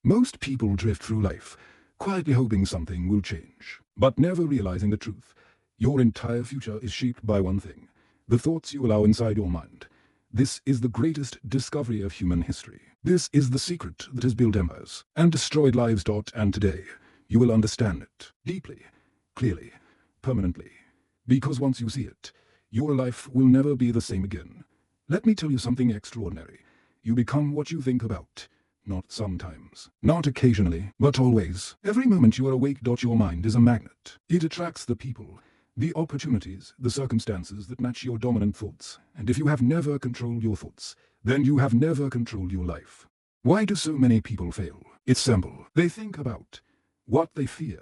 Most people drift through life, quietly hoping something will change, but never realizing the truth. Your entire future is shaped by one thing: the thoughts you allow inside your mind. This is the greatest discovery of human history. This is the secret that has built empires and destroyed lives. And today, you will understand it deeply, clearly, permanently. Because once you see it, your life will never be the same again. Let me tell you something extraordinary. You become what you think about. Not sometimes, not occasionally, but always. Every moment you are awake. Your mind is a magnet. It attracts the people, the opportunities, the circumstances that match your dominant thoughts. And if you have never controlled your thoughts, then you have never controlled your life. Why do so many people fail? It's simple. They think about what they fear,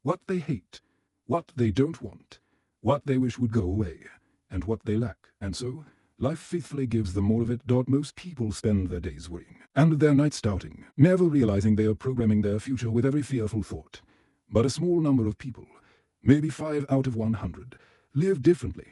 what they hate, what they don't want, what they wish would go away, and what they lack. And so, life faithfully gives them more of it. Most people spend their days worrying and their nights doubting, never realizing they are programming their future with every fearful thought. But a small number of people, maybe 5 out of 100, live differently.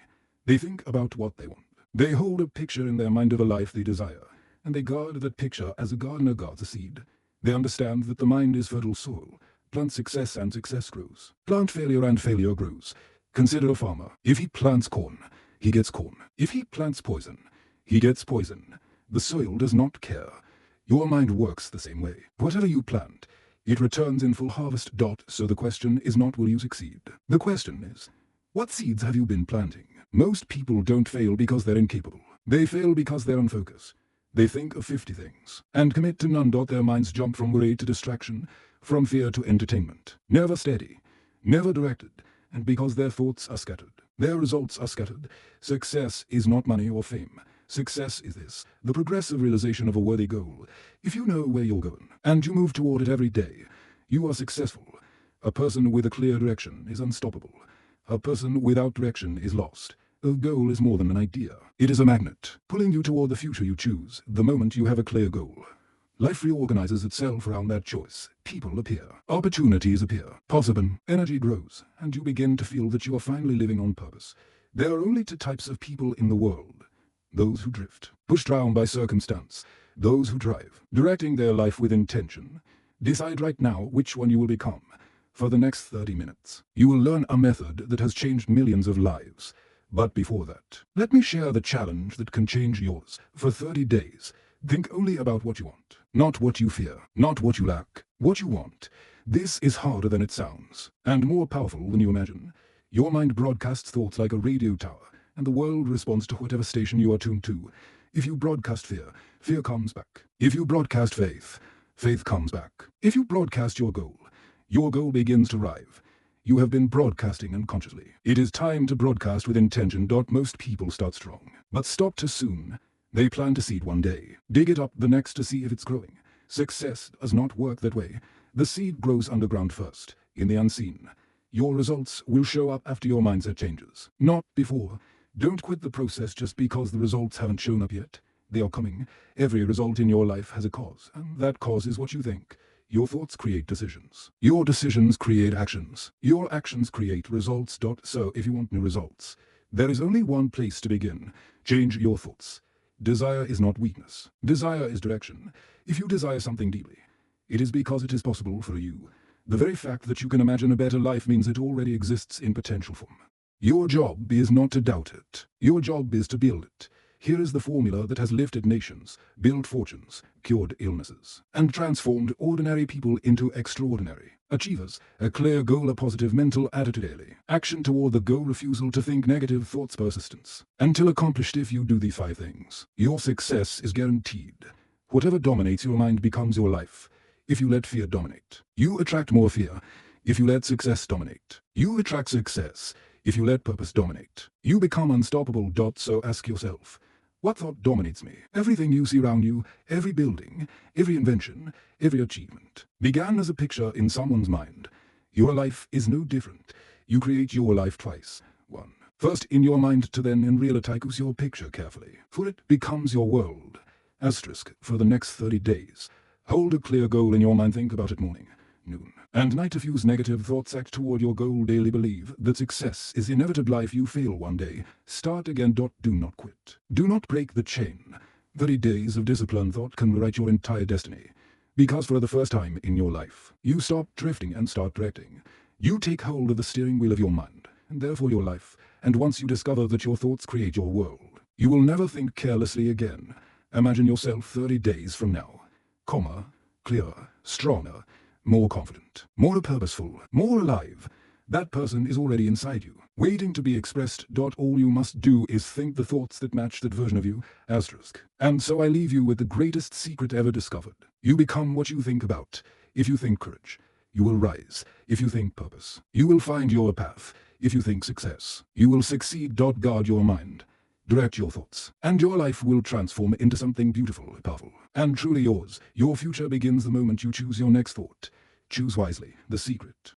They think about what they want. They hold a picture in their mind of a life they desire, and they guard that picture as a gardener guards a seed. They understand that the mind is fertile soil. Plant success and success grows. Plant failure and failure grows. Consider a farmer. If he plants corn, he gets corn. If he plants poison, he gets poison. The soil does not care. Your mind works the same way. Whatever you plant, it returns in full harvest. So the question is not will you succeed. The question is, what seeds have you been planting? Most people don't fail because they're incapable. They fail because they're unfocused. They think of 50 things and commit to none. Their minds jump from worry to distraction, from fear to entertainment. Never steady, never directed, and because their thoughts are scattered, their results are scattered. Success is not money or fame. Success is this, the progressive realization of a worthy goal. If you know where you're going, and you move toward it every day, you are successful. A person with a clear direction is unstoppable. A person without direction is lost. A goal is more than an idea. It is a magnet, pulling you toward the future you choose, the moment you have a clear goal. Life reorganizes itself around that choice. People appear. Opportunities appear. Possible. Energy grows, and you begin to feel that you are finally living on purpose. There are only 2 types of people in the world: those who drift, pushed around by circumstance; those who drive, directing their life with intention. Decide right now which one you will become. For the next 30 minutes, you will learn a method that has changed millions of lives. But before that, let me share the challenge that can change yours. For 30 days, think only about what you want, not what you fear, not what you lack, what you want. This is harder than it sounds, and more powerful than you imagine. Your mind broadcasts thoughts like a radio tower, and the world responds to whatever station you are tuned to. If you broadcast fear, fear comes back. If you broadcast faith, faith comes back. If you broadcast your goal begins to arrive. You have been broadcasting unconsciously. It is time to broadcast with intention. Most people start strong, but stop too soon. They plant a seed one day, dig it up the next to see if it's growing. Success does not work that way. The seed grows underground first, in the unseen. Your results will show up after your mindset changes, not before. Don't quit the process just because the results haven't shown up yet. They are coming. Every result in your life has a cause, and that cause is what you think. Your thoughts create decisions. Your decisions create actions. Your actions create results. So if you want new results, there is only one place to begin. Change your thoughts. Desire is not weakness. Desire is direction. If you desire something deeply, it is because it is possible for you. The very fact that you can imagine a better life means it already exists in potential form. Your job is not to doubt it. Your job is to build it. Here is the formula that has lifted nations, built fortunes, cured illnesses, and transformed ordinary people into extraordinary achievers. A clear goal, a positive mental attitude daily. Action toward the goal, refusal to think negative thoughts, persistence. Until accomplished, if you do these 5 things, your success is guaranteed. Whatever dominates your mind becomes your life. If you let fear dominate, you attract more fear. If you let success dominate, you attract success. If you let purpose dominate, you become unstoppable. So ask yourself, what thought dominates me? Everything you see around you, every building, every invention, every achievement, began as a picture in someone's mind. Your life is no different. You create your life twice. One, first in your mind, to then in reality. Choose your picture carefully, for it becomes your world. Asterisk, for the next 30 days. Hold a clear goal in your mind. Think about it morning, noon, and night. Diffuse negative thoughts. Act toward your goal daily. Believe that success is inevitable. If you fail one day, start again. Do not quit. Do not break the chain. 30 days of disciplined thought can rewrite your entire destiny. Because for the first time in your life, you stop drifting and start directing. You take hold of the steering wheel of your mind, and therefore your life, and once you discover that your thoughts create your world, you will never think carelessly again. Imagine yourself 30 days from now, calmer, clearer, stronger, more confident, more purposeful, more alive. That person is already inside you, waiting to be expressed. All you must do is think the thoughts that match that version of you, asterisk. And so I leave you with the greatest secret ever discovered. You become what you think about. If you think courage, you will rise. If you think purpose, you will find your path. If you think success, you will succeed. Guard your mind. Direct your thoughts, and your life will transform into something beautiful, powerful, and truly yours. Your future begins the moment you choose your next thought. Choose wisely. The secret.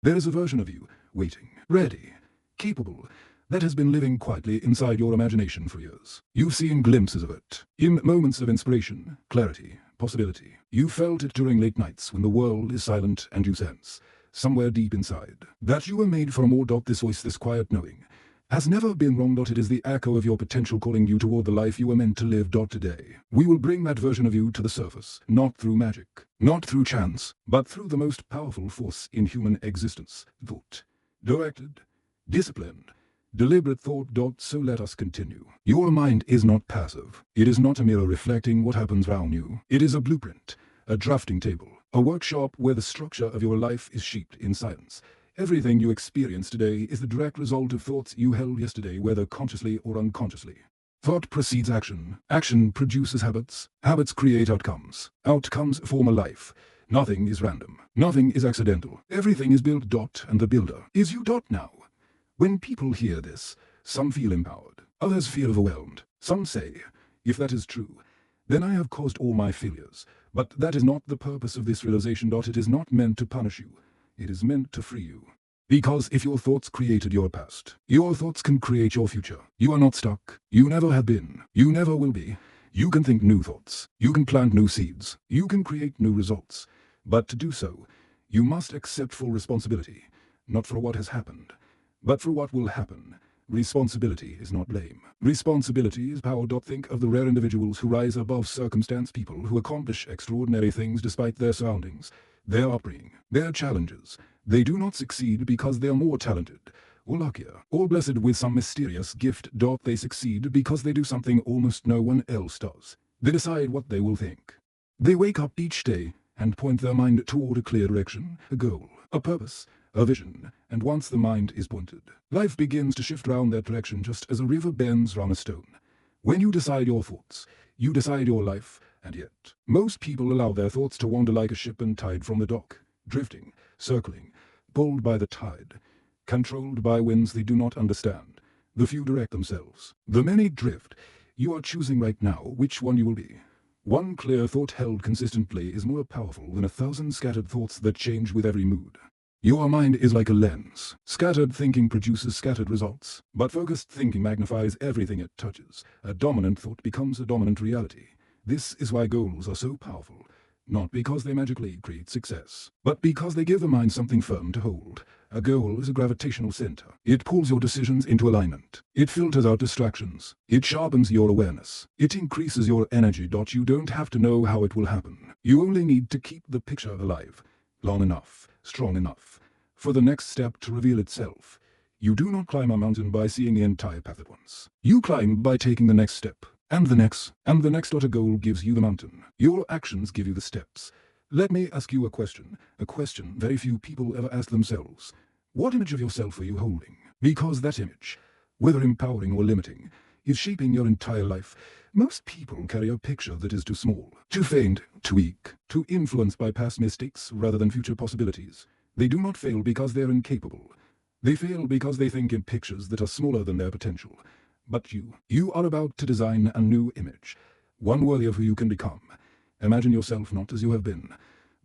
There is a version of you, waiting, ready, capable, that has been living quietly inside your imagination for years. You've seen glimpses of it, in moments of inspiration, clarity, possibility. You felt it during late nights when the world is silent and you sense, somewhere deep inside, that you were made for more. This voice, this quiet knowing, has never been wrong. It is the echo of your potential calling you toward the life you were meant to live. Today, we will bring that version of you to the surface, not through magic, not through chance, but through the most powerful force in human existence, thought. Directed, disciplined, deliberate thought. So let us continue. Your mind is not passive. It is not a mirror reflecting what happens around you. It is a blueprint, a drafting table, a workshop where the structure of your life is shaped in silence. Everything you experience today is the direct result of thoughts you held yesterday, whether consciously or unconsciously. Thought precedes action. Action produces habits. Habits create outcomes. Outcomes form a life. Nothing is random. Nothing is accidental. Everything is built. And the builder is you. Now. When people hear this, some feel empowered. Others feel overwhelmed. Some say, if that is true, then I have caused all my failures. But that is not the purpose of this realization. It is not meant to punish you. It is meant to free you. Because if your thoughts created your past, your thoughts can create your future. You are not stuck. You never have been. You never will be. You can think new thoughts. You can plant new seeds. You can create new results. But to do so, you must accept full responsibility, not for what has happened, but for what will happen. Responsibility is not blame. Responsibility is power. Think of the rare individuals who rise above circumstance, people who accomplish extraordinary things despite their surroundings, their upbringing, their challenges. They do not succeed because they are more talented, or luckier, or blessed with some mysterious gift. They succeed because they do something almost no one else does. They decide what they will think. They wake up each day and point their mind toward a clear direction, a goal, a purpose, a vision, and once the mind is pointed, life begins to shift around that direction just as a river bends round a stone. When you decide your thoughts, you decide your life, and yet, most people allow their thoughts to wander like a ship and tide from the dock, drifting, circling, pulled by the tide, controlled by winds they do not understand. The few direct themselves. The many drift. You are choosing right now which one you will be. One clear thought held consistently is more powerful than 1,000 scattered thoughts that change with every mood. Your mind is like a lens. Scattered thinking produces scattered results, but focused thinking magnifies everything it touches. A dominant thought becomes a dominant reality. This is why goals are so powerful, not because they magically create success, but because they give the mind something firm to hold. A goal is a gravitational center. It pulls your decisions into alignment. It filters out distractions. It sharpens your awareness. It increases your energy. You don't have to know how it will happen. You only need to keep the picture alive, long enough, strong enough, for the next step to reveal itself. You do not climb a mountain by seeing the entire path at once. You climb by taking the next step, and the next, and the next. A goal gives you the mountain. Your actions give you the steps. Let me ask you a question very few people ever ask themselves. What image of yourself are you holding? Because that image, whether empowering or limiting, is shaping your entire life. Most people carry a picture that is too small, too faint, too weak, too influenced by past mistakes rather than future possibilities. They do not fail because they are incapable. They fail because they think in pictures that are smaller than their potential. But you are about to design a new image, one worthy of who you can become. Imagine yourself not as you have been,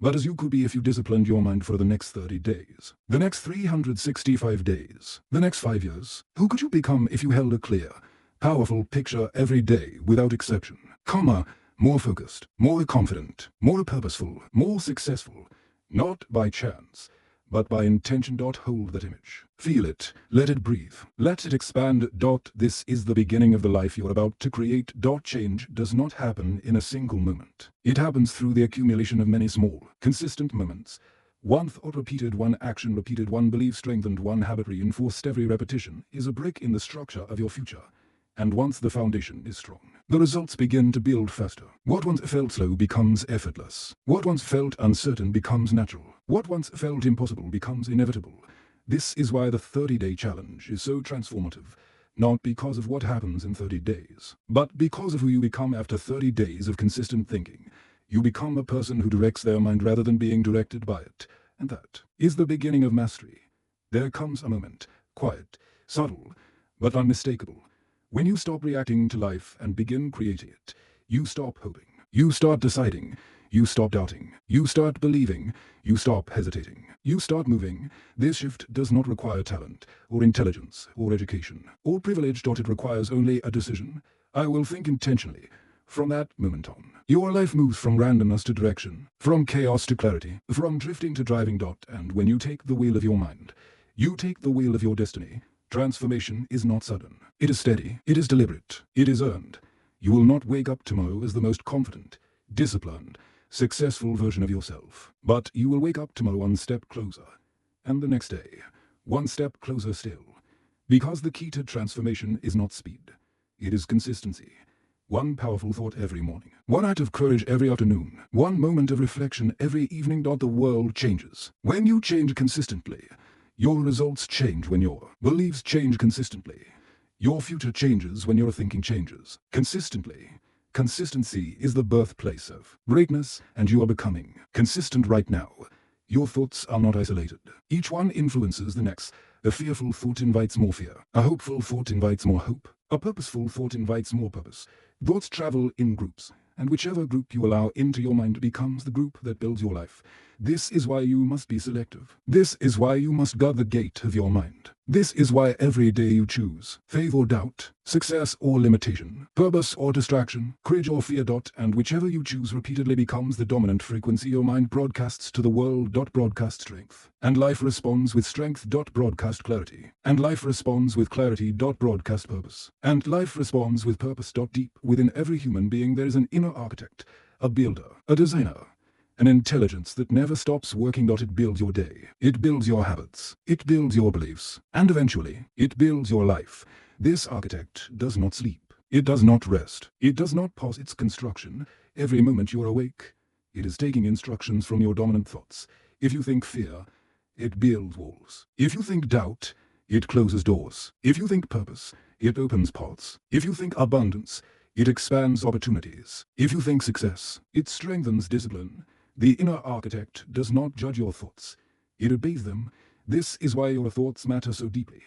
but as you could be if you disciplined your mind for the next 30 days, the next 365 days, the next 5 years. Who could you become if you held a clear, powerful picture every day without exception? More focused, more confident, more purposeful, more successful, not by chance, but by intention. Hold that image. Feel it. Let it breathe. Let it expand. This is the beginning of the life you're about to create. Change does not happen in a single moment. It happens through the accumulation of many small, consistent moments. One thought repeated, one action repeated, one belief strengthened, one habit reinforced. Every repetition is a brick in the structure of your future. And once the foundation is strong, the results begin to build faster. What once felt slow becomes effortless. What once felt uncertain becomes natural. What once felt impossible becomes inevitable. This is why the 30-day challenge is so transformative. Not because of what happens in 30 days, but because of who you become after 30 days of consistent thinking. You become a person who directs their mind rather than being directed by it. And that is the beginning of mastery. There comes a moment, quiet, subtle, but unmistakable, when you stop reacting to life and begin creating it. You stop hoping. You start deciding. You stop doubting. You start believing. You stop hesitating. You start moving. This shift does not require talent, or intelligence, or education, or privilege. It requires only a decision. I will think intentionally. From that moment on, your life moves from randomness to direction, from chaos to clarity, from drifting to driving. And when you take the wheel of your mind, you take the wheel of your destiny. Transformation is not sudden. It is steady. It is deliberate. It is earned. You will not wake up tomorrow as the most confident, disciplined, successful version of yourself. But you will wake up tomorrow one step closer. And the next day, one step closer still. Because the key to transformation is not speed. It is consistency. One powerful thought every morning. One act of courage every afternoon. One moment of reflection every evening. The world changes when you change consistently. Your results change when your beliefs change consistently. Your future changes when your thinking changes consistently. Consistency is the birthplace of greatness, and you are becoming consistent right now. Your thoughts are not isolated. Each one influences the next. A fearful thought invites more fear. A hopeful thought invites more hope. A purposeful thought invites more purpose. Thoughts travel in groups, and whichever group you allow into your mind becomes the group that builds your life. This is why you must be selective. This is why you must guard the gate of your mind. This is why every day you choose faith or doubt, success or limitation, purpose or distraction, courage or fear. And whichever you choose repeatedly becomes the dominant frequency your mind broadcasts to the world. Broadcast strength. And life responds with strength. Broadcast clarity. And life responds with clarity. Broadcast purpose. And life responds with purpose. Deep within every human being there is an inner architect, a builder, a designer, an intelligence that never stops working. It builds your day. It builds your habits. It builds your beliefs. And eventually, it builds your life. This architect does not sleep. It does not rest. It does not pause its construction. Every moment you are awake, it is taking instructions from your dominant thoughts. If you think fear, it builds walls. If you think doubt, it closes doors. If you think purpose, it opens paths. If you think abundance, it expands opportunities. If you think success, it strengthens discipline. The inner architect does not judge your thoughts. It obeys them. This is why your thoughts matter so deeply,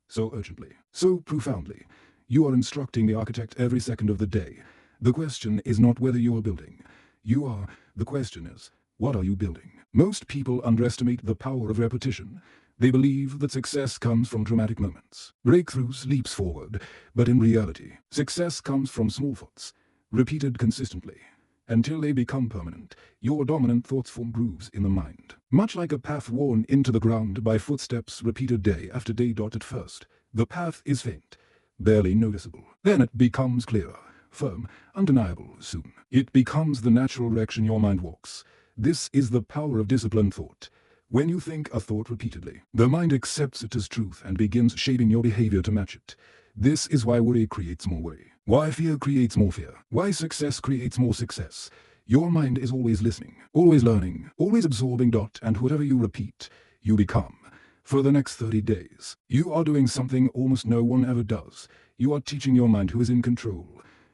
so urgently, so profoundly. You are instructing the architect every second of the day. The question is not whether you are building. You are. The question is, what are you building? Most people underestimate the power of repetition. They believe that success comes from dramatic moments, breakthroughs, leaps forward. But in reality, success comes from small thoughts, repeated consistently, until they become permanent. Your dominant thoughts form grooves in the mind, much like a path worn into the ground by footsteps repeated day after day. At first, the path is faint, barely noticeable. Then it becomes clearer, firm, undeniable. Soon, it becomes the natural direction your mind walks. This is the power of disciplined thought. When you think a thought repeatedly, the mind accepts it as truth and begins shaping your behavior to match it. This is why worry creates more worry. Why fear creates more fear. Why success creates more success. Your mind is always listening, always learning, always absorbing. And whatever you repeat, you become. For the next 30 days, you are doing something almost no one ever does. You are teaching your mind who is in control.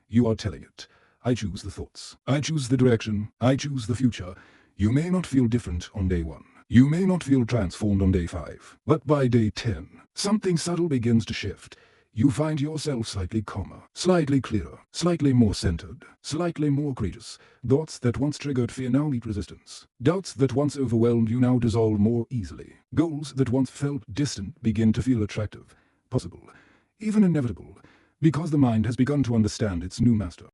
You are telling it, I choose the thoughts. I choose the direction. I choose the future. You may not feel different on day 1. You may not feel transformed on day 5. But by day 10, something subtle begins to shift. You find yourself slightly calmer, slightly clearer, slightly more centered, slightly more courageous. Thoughts that once triggered fear now meet resistance. Doubts that once overwhelmed you now dissolve more easily. Goals that once felt distant begin to feel attractive, possible, even inevitable, because the mind has begun to understand its new master.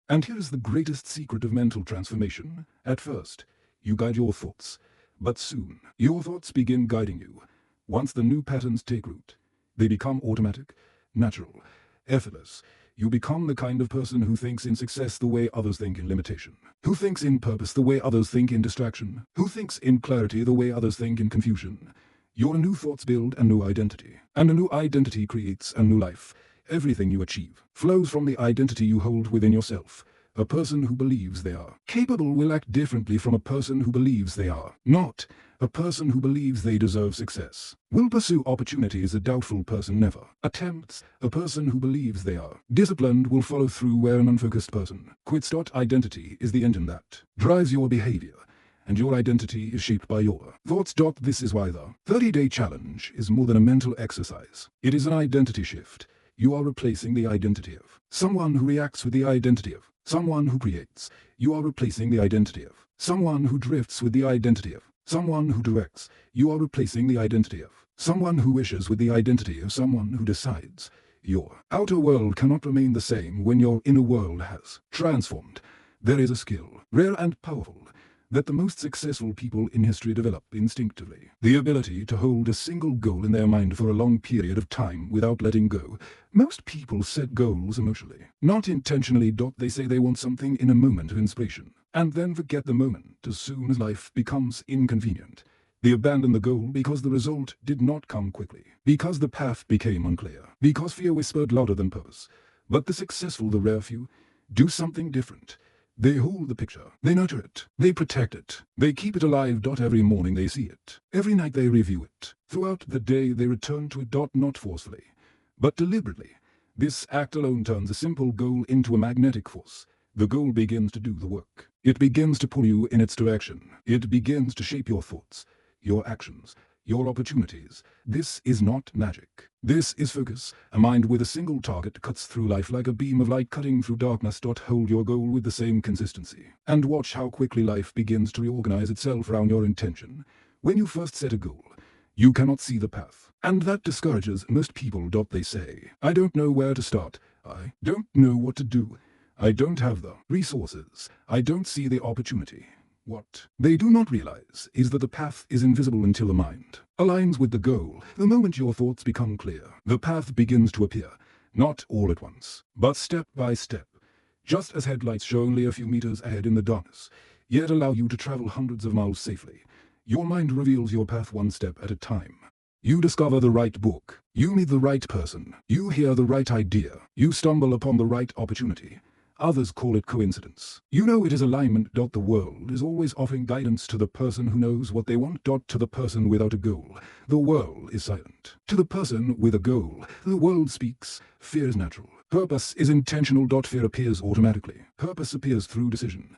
And here is the greatest secret of mental transformation. At first, you guide your thoughts, But soon, your thoughts begin guiding you. Once the new patterns take root, they become automatic, natural, effortless. You become the kind of person who thinks in success the way others think in limitation, who thinks in purpose the way others think in distraction, who thinks in clarity the way others think in confusion. Your new thoughts build a new identity, and a new identity creates a new life. Everything you achieve flows from the identity you hold within yourself. A person who believes they are capable will act differently from a person who believes they are not. A person who believes they deserve success will pursue opportunities a doubtful person never attempts. A person who believes they are disciplined will follow through where an unfocused person quits. Identity is the engine that drives your behavior, and your identity is shaped by your thoughts. This is why the 30-day challenge is more than a mental exercise. It is an identity shift. You are replacing the identity of someone who reacts with the identity of someone who creates. You are replacing the identity of someone who drifts with the identity of someone who directs. You are replacing the identity of someone who wishes with the identity of someone who decides. Your outer world cannot remain the same when your inner world has transformed. There is a skill, rare and powerful, that the most successful people in history develop instinctively. The ability to hold a single goal in their mind for a long period of time without letting go. Most people set goals emotionally, not intentionally. They say they want something in a moment of inspiration, and then forget the moment as soon as life becomes inconvenient. They abandon the goal because the result did not come quickly, because the path became unclear, because fear whispered louder than purpose. But the successful, the rare few, do something different. They hold the picture, they nurture it, they protect it, they keep it alive. Every morning they see it, every night they review it, throughout the day they return to it. Not forcefully, but deliberately. This act alone turns a simple goal into a magnetic force. The goal begins to do the work. It begins to pull you in its direction. It begins to shape your thoughts, your actions, your opportunities. This is not magic. This is focus. A mind with a single target cuts through life like a beam of light cutting through darkness. Hold your goal with the same consistency, and watch how quickly life begins to reorganize itself around your intention. When you first set a goal, you cannot see the path, and that discourages most people. They say, I don't know where to start. I don't know what to do. I don't have the resources. I don't see the opportunity. What they do not realize is that the path is invisible until the mind aligns with the goal. The moment your thoughts become clear, the path begins to appear, not all at once, but step by step. Just as headlights show only a few meters ahead in the darkness, yet allow you to travel hundreds of miles safely, your mind reveals your path one step at a time. You discover the right book, you meet the right person, you hear the right idea, you stumble upon the right opportunity. Others call it coincidence. You know it is alignment. The world is always offering guidance to the person who knows what they want. To the person without a goal, the world is silent. To the person with a goal, the world speaks. Fear is natural. Purpose is intentional. Fear appears automatically. Purpose appears through decision.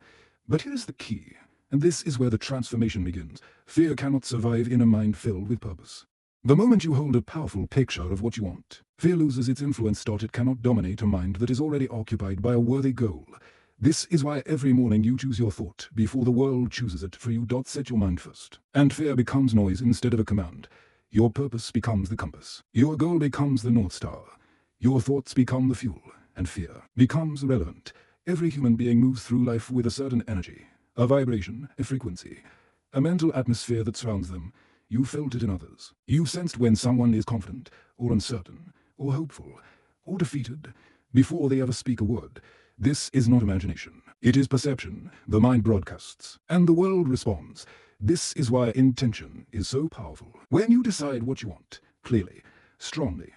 But here is the key, and this is where the transformation begins. Fear cannot survive in a mind filled with purpose. The moment you hold a powerful picture of what you want, fear loses its influence. It cannot dominate a mind that is already occupied by a worthy goal. This is why every morning you choose your thought before the world chooses it for you. Set your mind first, and fear becomes noise instead of a command. Your purpose becomes the compass. Your goal becomes the North Star. Your thoughts become the fuel, and fear becomes irrelevant. Every human being moves through life with a certain energy, a vibration, a frequency, a mental atmosphere that surrounds them. You felt it in others. You sensed when someone is confident, or uncertain, or hopeful, or defeated, before they ever speak a word. This is not imagination. It is perception. The mind broadcasts, and the world responds. This is why intention is so powerful. When you decide what you want, clearly, strongly,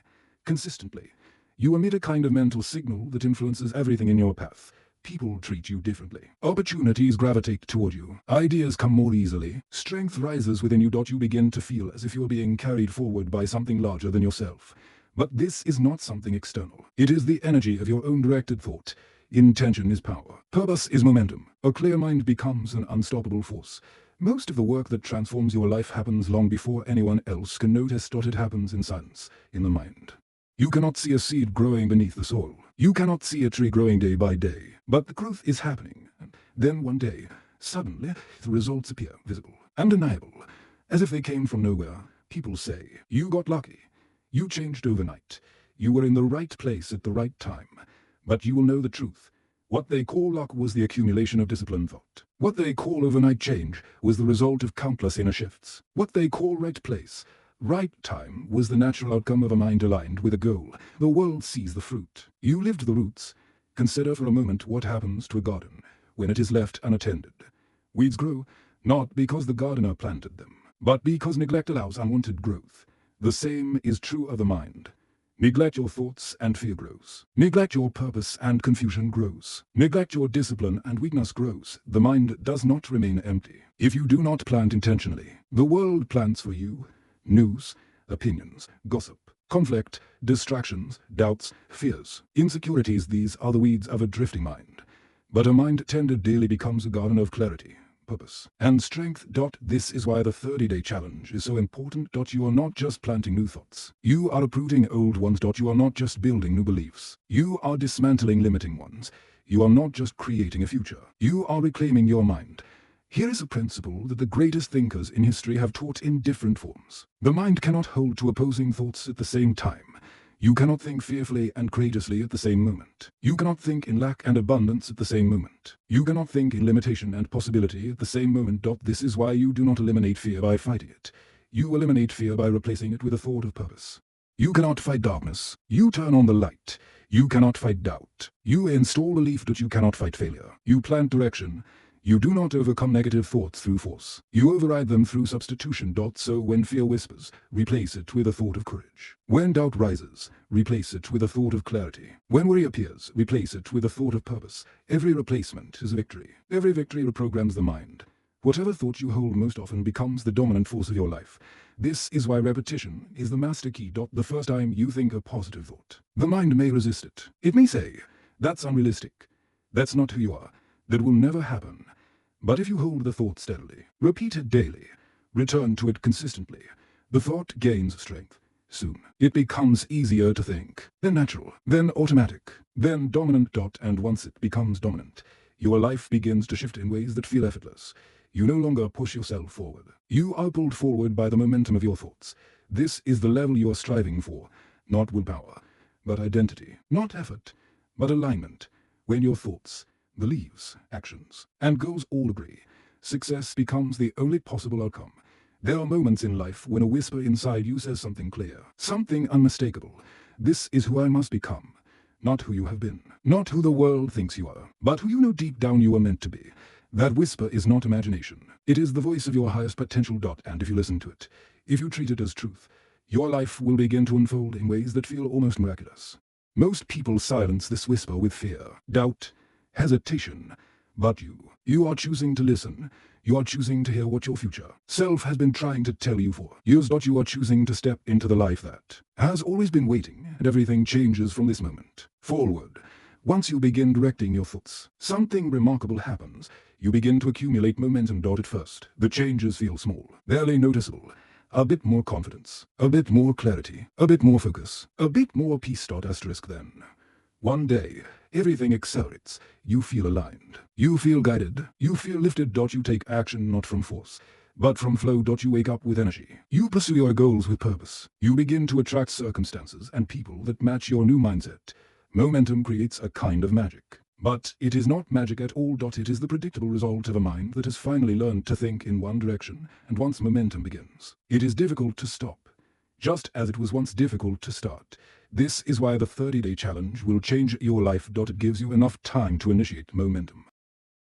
consistently, you emit a kind of mental signal that influences everything in your path. People treat you differently. Opportunities gravitate toward you. Ideas come more easily. Strength rises within you. You begin to feel as if you're being carried forward by something larger than yourself. But this is not something external. It is the energy of your own directed thought. Intention is power. Purpose is momentum. A clear mind becomes an unstoppable force. Most of the work that transforms your life happens long before anyone else can notice. It happens in silence, in the mind. You cannot see a seed growing beneath the soil. You cannot see a tree growing day by day. But the growth is happening. Then one day, suddenly, the results appear visible, undeniable, as if they came from nowhere. People say, you got lucky. You changed overnight. You were in the right place at the right time. But you will know the truth. What they call luck was the accumulation of disciplined thought. What they call overnight change was the result of countless inner shifts. What they call right place, right time was the natural outcome of a mind aligned with a goal. The world sees the fruit. You lived the roots. Consider for a moment what happens to a garden when it is left unattended. Weeds grow, not because the gardener planted them, but because neglect allows unwanted growth. The same is true of the mind. Neglect your thoughts and fear grows. Neglect your purpose and confusion grows. Neglect your discipline and weakness grows. The mind does not remain empty. If you do not plant intentionally, the world plants for you. News, opinions, gossip, conflict, distractions, doubts, fears, insecurities, these are the weeds of a drifting mind. But a mind tended daily becomes a garden of clarity, purpose, and strength. This is why the 30-day challenge is so important. You are not just planting new thoughts. You are uprooting old ones. You are not just building new beliefs. You are dismantling limiting ones. You are not just creating a future. You are reclaiming your mind. Here is a principle that the greatest thinkers in history have taught in different forms. The mind cannot hold two opposing thoughts at the same time. You cannot think fearfully and courageously at the same moment. You cannot think in lack and abundance at the same moment. You cannot think in limitation and possibility at the same moment. This is why you do not eliminate fear by fighting it. You eliminate fear by replacing it with a thought of purpose. You cannot fight darkness. You turn on the light. You cannot fight doubt. You install belief. You cannot fight failure. You plant direction. You do not overcome negative thoughts through force. You override them through substitution. So when fear whispers, replace it with a thought of courage. When doubt rises, replace it with a thought of clarity. When worry appears, replace it with a thought of purpose. Every replacement is a victory. Every victory reprograms the mind. Whatever thought you hold most often becomes the dominant force of your life. This is why repetition is the master key. The first time you think a positive thought, the mind may resist it. It may say, "That's unrealistic. That's not who you are. That will never happen." But if you hold the thought steadily, repeat it daily, return to it consistently, the thought gains strength. Soon, it becomes easier to think, then natural, then automatic, then dominant. And once it becomes dominant, your life begins to shift in ways that feel effortless. You no longer push yourself forward. You are pulled forward by the momentum of your thoughts. This is the level you are striving for, not willpower, but identity, not effort, but alignment. When your thoughts, beliefs, actions, and goals all agree, success becomes the only possible outcome. There are moments in life when a whisper inside you says something clear, something unmistakable. This is who I must become. Not who you have been, not who the world thinks you are, but who you know deep down you are meant to be. That whisper is not imagination. It is the voice of your highest potential. And if you listen to it, if you treat it as truth, your life will begin to unfold in ways that feel almost miraculous. Most people silence this whisper with fear, doubt, hesitation, but you are choosing to listen. You are choosing to hear what your future self has been trying to tell you for years. You are choosing to step into the life that has always been waiting, and everything changes from this moment forward. Once you begin directing your thoughts, something remarkable happens. You begin to accumulate momentum. At first, the changes feel small, barely noticeable. A bit more confidence, a bit more clarity, a bit more focus, a bit more peace. Then, one day, everything accelerates. You feel aligned. You feel guided. You feel lifted. You take action not from force, but from flow. You wake up with energy. You pursue your goals with purpose. You begin to attract circumstances and people that match your new mindset. Momentum creates a kind of magic. But it is not magic at all. It is the predictable result of a mind that has finally learned to think in one direction, and once momentum begins, it is difficult to stop, just as it was once difficult to start. This is why the 30-day challenge will change your life. It gives you enough time to initiate momentum.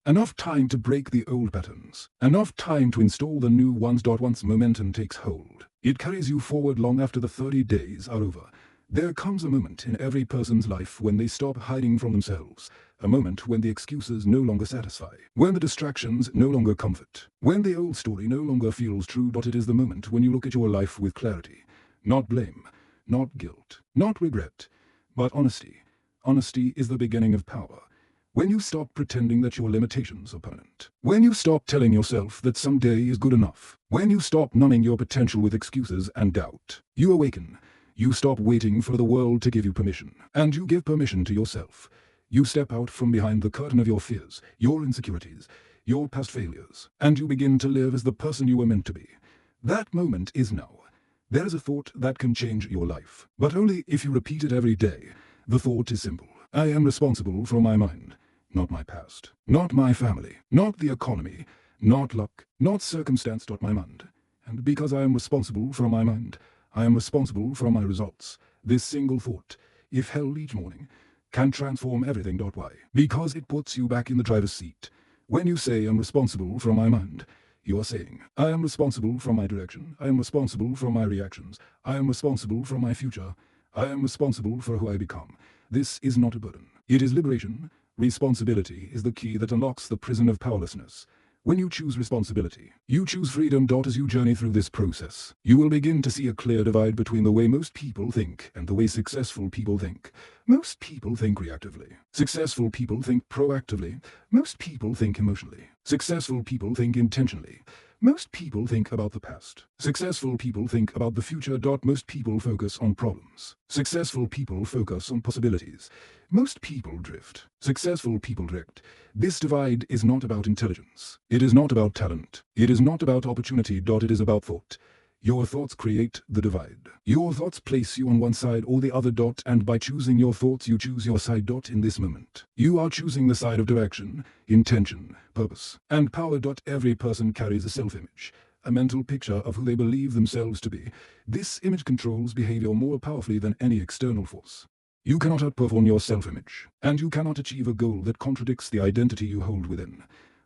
Enough time to break the old patterns. Enough time to install the new ones. Once momentum takes hold, it carries you forward long after the 30 days are over. There comes a moment in every person's life when they stop hiding from themselves. A moment when the excuses no longer satisfy, when the distractions no longer comfort, when the old story no longer feels true. It is the moment when you look at your life with clarity. Not blame, not guilt, not regret, but honesty. Honesty is the beginning of power. When you stop pretending that your limitations are permanent. When you stop telling yourself that someday is good enough. When you stop numbing your potential with excuses and doubt. You awaken. You stop waiting for the world to give you permission, and you give permission to yourself. You step out from behind the curtain of your fears, your insecurities, your past failures, and you begin to live as the person you were meant to be. That moment is now. There is a thought that can change your life, but only if you repeat it every day. The thought is simple. I am responsible for my mind. not my past, not my family, not the economy, not luck, not circumstance. My mind. And because I am responsible for my mind, I am responsible for my results. This single thought, if held each morning, can transform everything. Why? Because it puts you back in the driver's seat. When you say I'm responsible for my mind, you are saying, I am responsible for my direction, I am responsible for my reactions, I am responsible for my future, I am responsible for who I become. This is not a burden. It is liberation. Responsibility is the key that unlocks the prison of powerlessness. When you choose responsibility, you choose freedom. As you journey through this process, you will begin to see a clear divide between the way most people think and the way successful people think. Most people think reactively. Successful people think proactively. Most people think emotionally. Successful people think intentionally. Most people think about the past. Successful people think about the future. Most people focus on problems. Successful people focus on possibilities. Most people drift. Successful people direct. This divide is not about intelligence. It is not about talent. It is not about opportunity. It is about thought. Your thoughts create the divide. Your thoughts place you on one side or the other. And by choosing your thoughts, you choose your side. In this moment, you are choosing the side of direction, intention, purpose, and power. Every person carries a self-image, a mental picture of who they believe themselves to be. This image controls behavior more powerfully than any external force. You cannot outperform your self-image, and you cannot achieve a goal that contradicts the identity you hold within.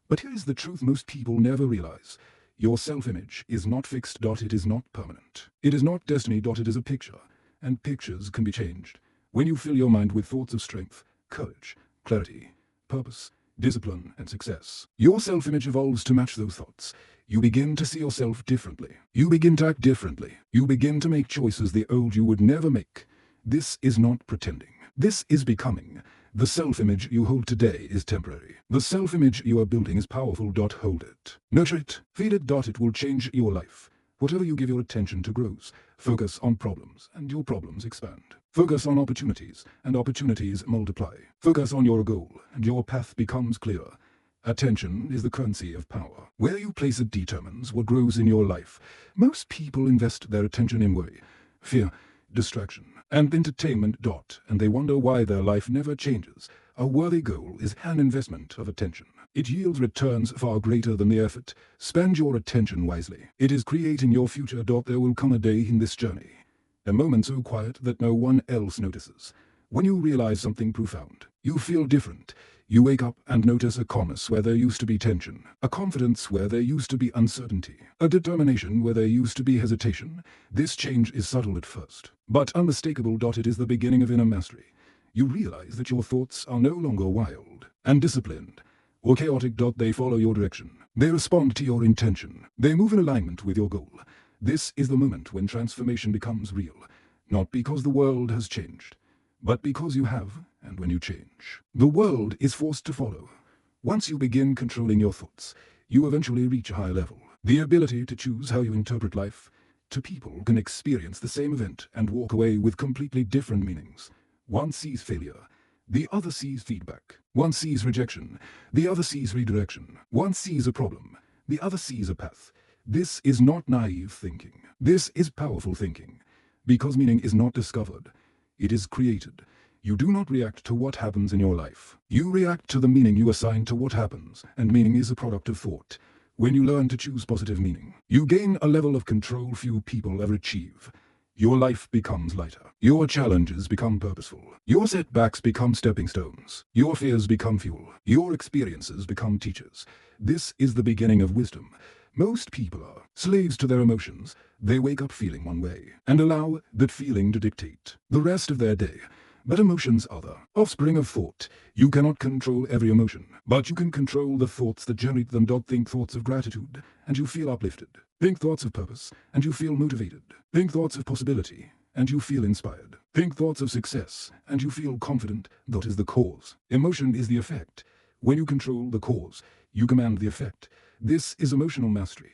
But here is the truth most people never realize. Your self-image is not fixed. It is not permanent. It is not destiny. It is a picture, and pictures can be changed. When you fill your mind with thoughts of strength, courage, clarity, purpose, discipline, and success, your self-image evolves to match those thoughts. You begin to see yourself differently. You begin to act differently. You begin to make choices the old you would never make. This is not pretending. This is becoming. The self-image you hold today is temporary. The self-image you are building is powerful. Hold it. Nurture it. Feed it. It will change your life. Whatever you give your attention to grows. Focus on problems, and your problems expand. Focus on opportunities, and opportunities multiply. Focus on your goal, and your path becomes clearer. Attention is the currency of power. Where you place it determines what grows in your life. Most people invest their attention in worry, fear, distraction, and entertainment. And they wonder why their life never changes. A worthy goal is an investment of attention. It yields returns far greater than the effort. Spend your attention wisely. It is creating your future. There will come a day in this journey, a moment so quiet that no one else notices, when you realize something profound. You feel different. You wake up and notice a calmness where there used to be tension, a confidence where there used to be uncertainty, a determination where there used to be hesitation. This change is subtle at first, but unmistakable. It is the beginning of inner mastery. You realize that your thoughts are no longer wild and disciplined or chaotic. They follow your direction. They respond to your intention. They move in alignment with your goal. This is the moment when transformation becomes real, not because the world has changed, but because you have. And when you change, the world is forced to follow. Once you begin controlling your thoughts, you eventually reach a high level. The ability to choose how you interpret life. Two people can experience the same event and walk away with completely different meanings. One sees failure, the other sees feedback. One sees rejection, the other sees redirection. One sees a problem, the other sees a path. This is not naive thinking. This is powerful thinking. Because meaning is not discovered, it is created. You do not react to what happens in your life. You react to the meaning you assign to what happens, and meaning is a product of thought. When you learn to choose positive meaning, you gain a level of control few people ever achieve. Your life becomes lighter. Your challenges become purposeful. Your setbacks become stepping stones. Your fears become fuel. Your experiences become teachers. This is the beginning of wisdom. Most people are slaves to their emotions. They wake up feeling one way, and allow that feeling to dictate the rest of their day. But emotions are the offspring of thought. You cannot control every emotion, but you can control the thoughts that generate them. Think thoughts of gratitude, and you feel uplifted. Think thoughts of purpose, and you feel motivated. Think thoughts of possibility, and you feel inspired. Think thoughts of success, and you feel confident. That is the cause. Emotion is the effect. When you control the cause, you command the effect. This is emotional mastery,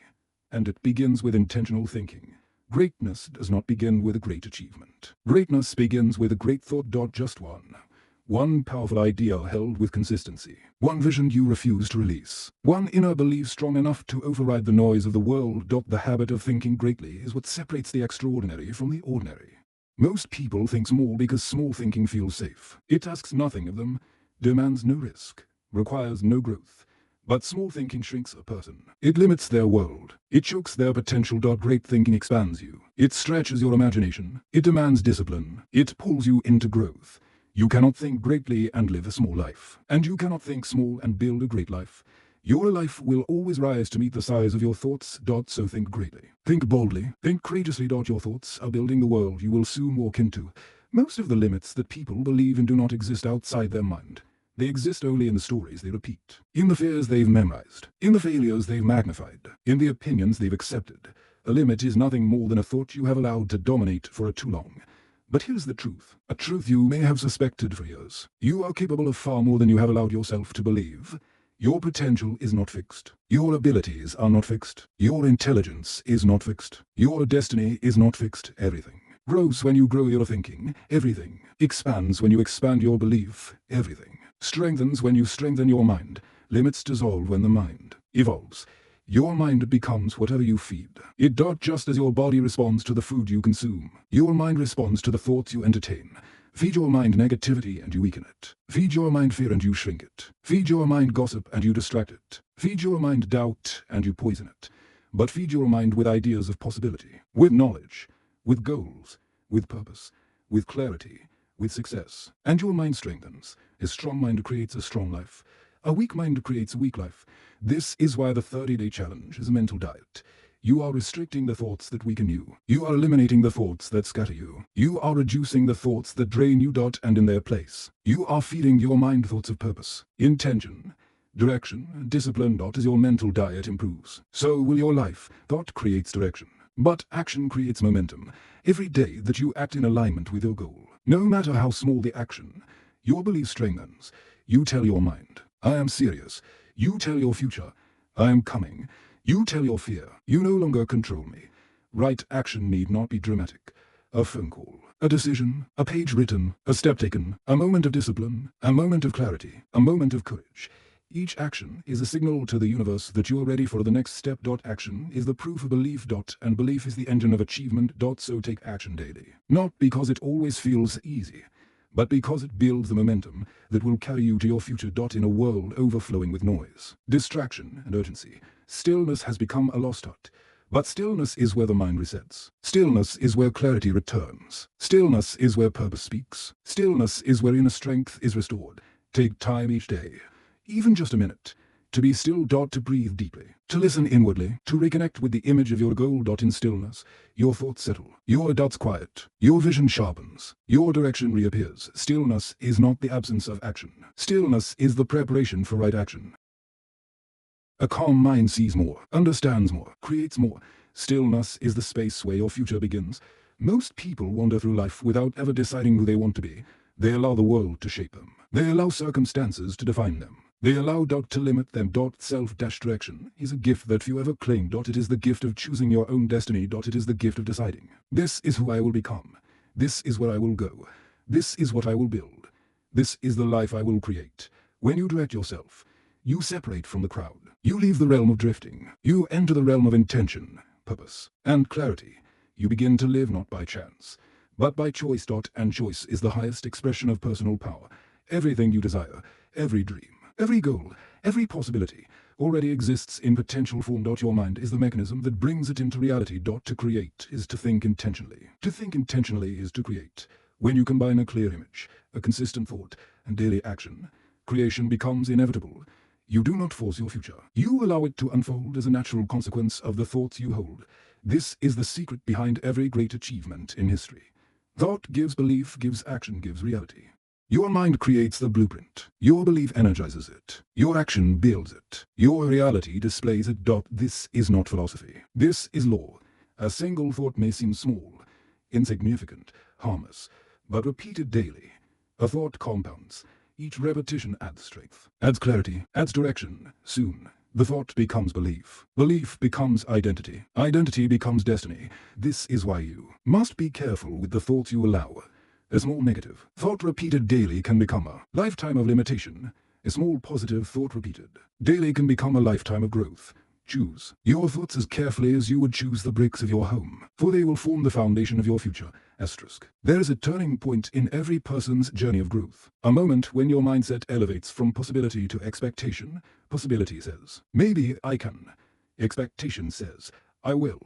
and it begins with intentional thinking. Greatness does not begin with a great achievement. Greatness begins with a great thought. Just one powerful idea held with consistency. One vision you refuse to release. One inner belief strong enough to override the noise of the world. The habit of thinking greatly is what separates the extraordinary from the ordinary. Most people think small because small thinking feels safe. It asks nothing of them, demands no risk, requires no growth. But small thinking shrinks a person. It limits their world. It chokes their potential. Great thinking expands you. It stretches your imagination. It demands discipline. It pulls you into growth. You cannot think greatly and live a small life. And you cannot think small and build a great life. Your life will always rise to meet the size of your thoughts. So think greatly. Think boldly. Think courageously. Your thoughts are building the world you will soon walk into. Most of the limits that people believe in do not exist outside their mind. They exist only in the stories they repeat, in the fears they've memorized, in the failures they've magnified, in the opinions they've accepted. A limit is nothing more than a thought you have allowed to dominate for too long. But here's the truth, a truth you may have suspected for years. You are capable of far more than you have allowed yourself to believe. Your potential is not fixed. Your abilities are not fixed. Your intelligence is not fixed. Your destiny is not fixed. Everything grows when you grow your thinking. Everything expands when you expand your belief. Everything strengthens when you strengthen your mind. Limits dissolve when the mind evolves. Your mind becomes whatever you feed it. Just as your body responds to the food you consume, your mind responds to the thoughts you entertain. Feed your mind negativity and you weaken it. Feed your mind fear and you shrink it. Feed your mind gossip and you distract it. Feed your mind doubt and you poison it. But feed your mind with ideas of possibility, with knowledge, with goals, with purpose, with clarity, with success, and your mind strengthens. A strong mind creates a strong life. A weak mind creates a weak life. This is why the 30-day challenge is a mental diet. You are restricting the thoughts that weaken you. You are eliminating the thoughts that scatter you. You are reducing the thoughts that drain you. And in their place, you are feeding your mind thoughts of purpose, intention, direction, discipline. As your mental diet improves, so will your life. Thought creates direction, but action creates momentum. Every day that you act in alignment with your goal, no matter how small the action, your belief strengthens. You tell your mind, I am serious. You tell your future, I am coming. You tell your fear, you no longer control me. Right action need not be dramatic. A phone call, a decision, a page written, a step taken, a moment of discipline, a moment of clarity, a moment of courage. Each action is a signal to the universe that you are ready for the next step. Action is the proof of belief. And belief is the engine of achievement. So take action daily. Not because it always feels easy, but because it builds the momentum that will carry you to your future. In a world overflowing with noise, distraction, and urgency, stillness has become a lost art. But stillness is where the mind resets. Stillness is where clarity returns. Stillness is where purpose speaks. Stillness is where inner strength is restored. Take time each day, even just a minute, to be still. To breathe deeply, to listen inwardly, to reconnect with the image of your goal. In stillness, your thoughts settle, your doubts quiet, your vision sharpens, your direction reappears. Stillness is not the absence of action. Stillness is the preparation for right action. A calm mind sees more, understands more, creates more. Stillness is the space where your future begins. Most people wander through life without ever deciding who they want to be. They allow the world to shape them. They allow circumstances to define them. They allow to limit them. Self-direction is a gift that few ever claim. It is the gift of choosing your own destiny. It is the gift of deciding, this is who I will become. This is where I will go. This is what I will build. This is the life I will create. When you direct yourself, you separate from the crowd. You leave the realm of drifting. You enter the realm of intention, purpose, and clarity. You begin to live not by chance, but by choice. And choice is the highest expression of personal power. Everything you desire, every dream, every goal, every possibility already exists in potential form. Your mind is the mechanism that brings it into reality. To create is to think intentionally. To think intentionally is to create. When you combine a clear image, a consistent thought, and daily action, creation becomes inevitable. You do not force your future. You allow it to unfold as a natural consequence of the thoughts you hold. This is the secret behind every great achievement in history. Thought gives belief, gives action, gives reality. Your mind creates the blueprint. Your belief energizes it. Your action builds it. Your reality displays it. This is not philosophy. This is law. A single thought may seem small, insignificant, harmless, but repeated daily, a thought compounds. Each repetition adds strength, adds clarity, adds direction. Soon, the thought becomes belief. Belief becomes identity. Identity becomes destiny. This is why you must be careful with the thoughts you allow. A small negative thought repeated daily can become a lifetime of limitation. A small positive thought repeated daily can become a lifetime of growth. Choose your thoughts as carefully as you would choose the bricks of your home, for they will form the foundation of your future. There is a turning point in every person's journey of growth. A moment when your mindset elevates from possibility to expectation. Possibility says, maybe I can. Expectation says, I will.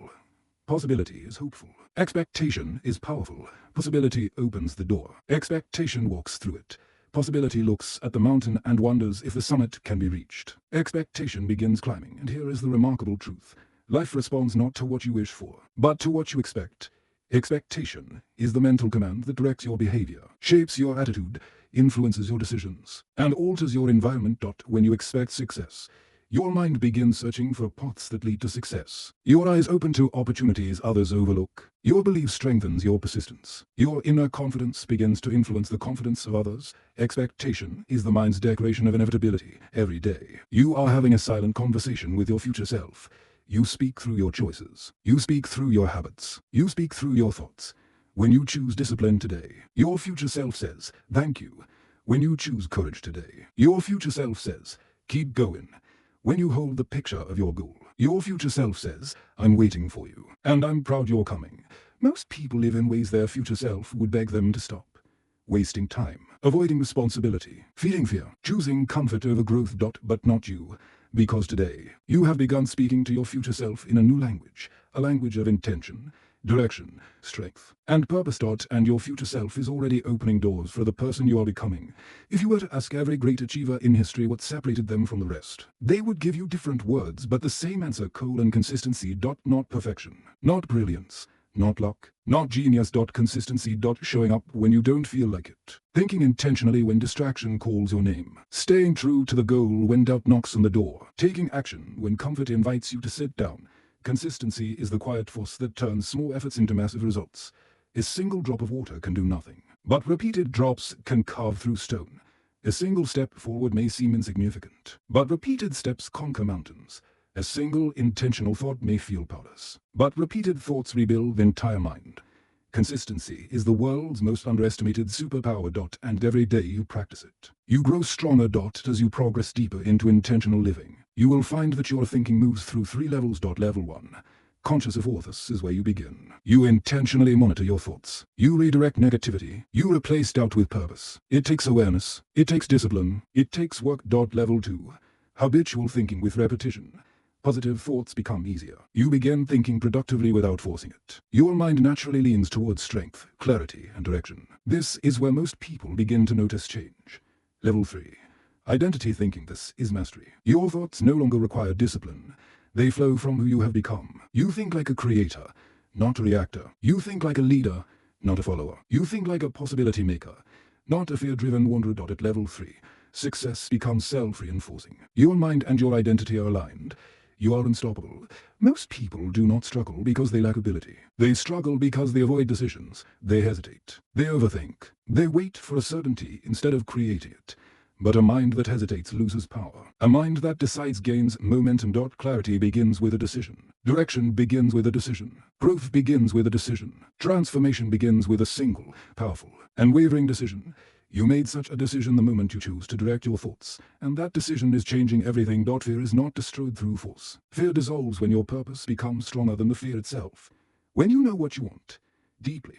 Possibility is hopeful. Expectation is powerful. Possibility opens the door. Expectation walks through it. Possibility looks at the mountain and wonders if the summit can be reached. Expectation begins climbing, and here is the remarkable truth. Life responds not to what you wish for, but to what you expect. Expectation is the mental command that directs your behavior, shapes your attitude, influences your decisions, and alters your environment. When you expect success, your mind begins searching for paths that lead to success. Your eyes open to opportunities others overlook. Your belief strengthens your persistence. Your inner confidence begins to influence the confidence of others. Expectation is the mind's declaration of inevitability. Every day, you are having a silent conversation with your future self. You speak through your choices. You speak through your habits. You speak through your thoughts. When you choose discipline today, your future self says, thank you. When you choose courage today, your future self says, keep going. When you hold the picture of your goal, your future self says, I'm waiting for you, and I'm proud you're coming. Most people live in ways their future self would beg them to stop. Wasting time, avoiding responsibility, feeding fear, choosing comfort over growth. But not you. Because today, you have begun speaking to your future self in a new language, a language of intention, direction, strength, and purpose. And your future self is already opening doors for the person you are becoming. If you were to ask every great achiever in history what separated them from the rest, they would give you different words but the same answer: consistency. Not perfection, not brilliance, not luck, not genius. Consistency. Showing up when you don't feel like it, thinking intentionally when distraction calls your name, staying true to the goal when doubt knocks on the door, taking action when comfort invites you to sit down. Consistency is the quiet force that turns small efforts into massive results. A single drop of water can do nothing, but repeated drops can carve through stone. A single step forward may seem insignificant, but repeated steps conquer mountains. A single intentional thought may feel powerless, but repeated thoughts rebuild the entire mind. Consistency is the world's most underestimated superpower. And every day you practice it, you grow stronger. As you progress deeper into intentional living, you will find that your thinking moves through 3 levels. Level 1. Conscious awareness is where you begin. You intentionally monitor your thoughts. You redirect negativity. You replace doubt with purpose. It takes awareness. It takes discipline. It takes work. Level 2. Habitual thinking with repetition. Positive thoughts become easier. You begin thinking productively without forcing it. Your mind naturally leans towards strength, clarity, and direction. This is where most people begin to notice change. Level 3. Identity thinking. This is mastery. Your thoughts no longer require discipline. They flow from who you have become. You think like a creator, not a reactor. You think like a leader, not a follower. You think like a possibility maker, not a fear-driven wanderer. At level 3, success becomes self-reinforcing. Your mind and your identity are aligned. You are unstoppable. Most people do not struggle because they lack ability. They struggle because they avoid decisions. They hesitate. They overthink. They wait for a certainty instead of creating it. But a mind that hesitates loses power. A mind that decides gains momentum. Clarity begins with a decision. Direction begins with a decision. Growth begins with a decision. Transformation begins with a single, powerful, unwavering decision. You made such a decision the moment you choose to direct your thoughts, and that decision is changing everything. Fear is not destroyed through force. Fear dissolves when your purpose becomes stronger than the fear itself. When you know what you want, deeply,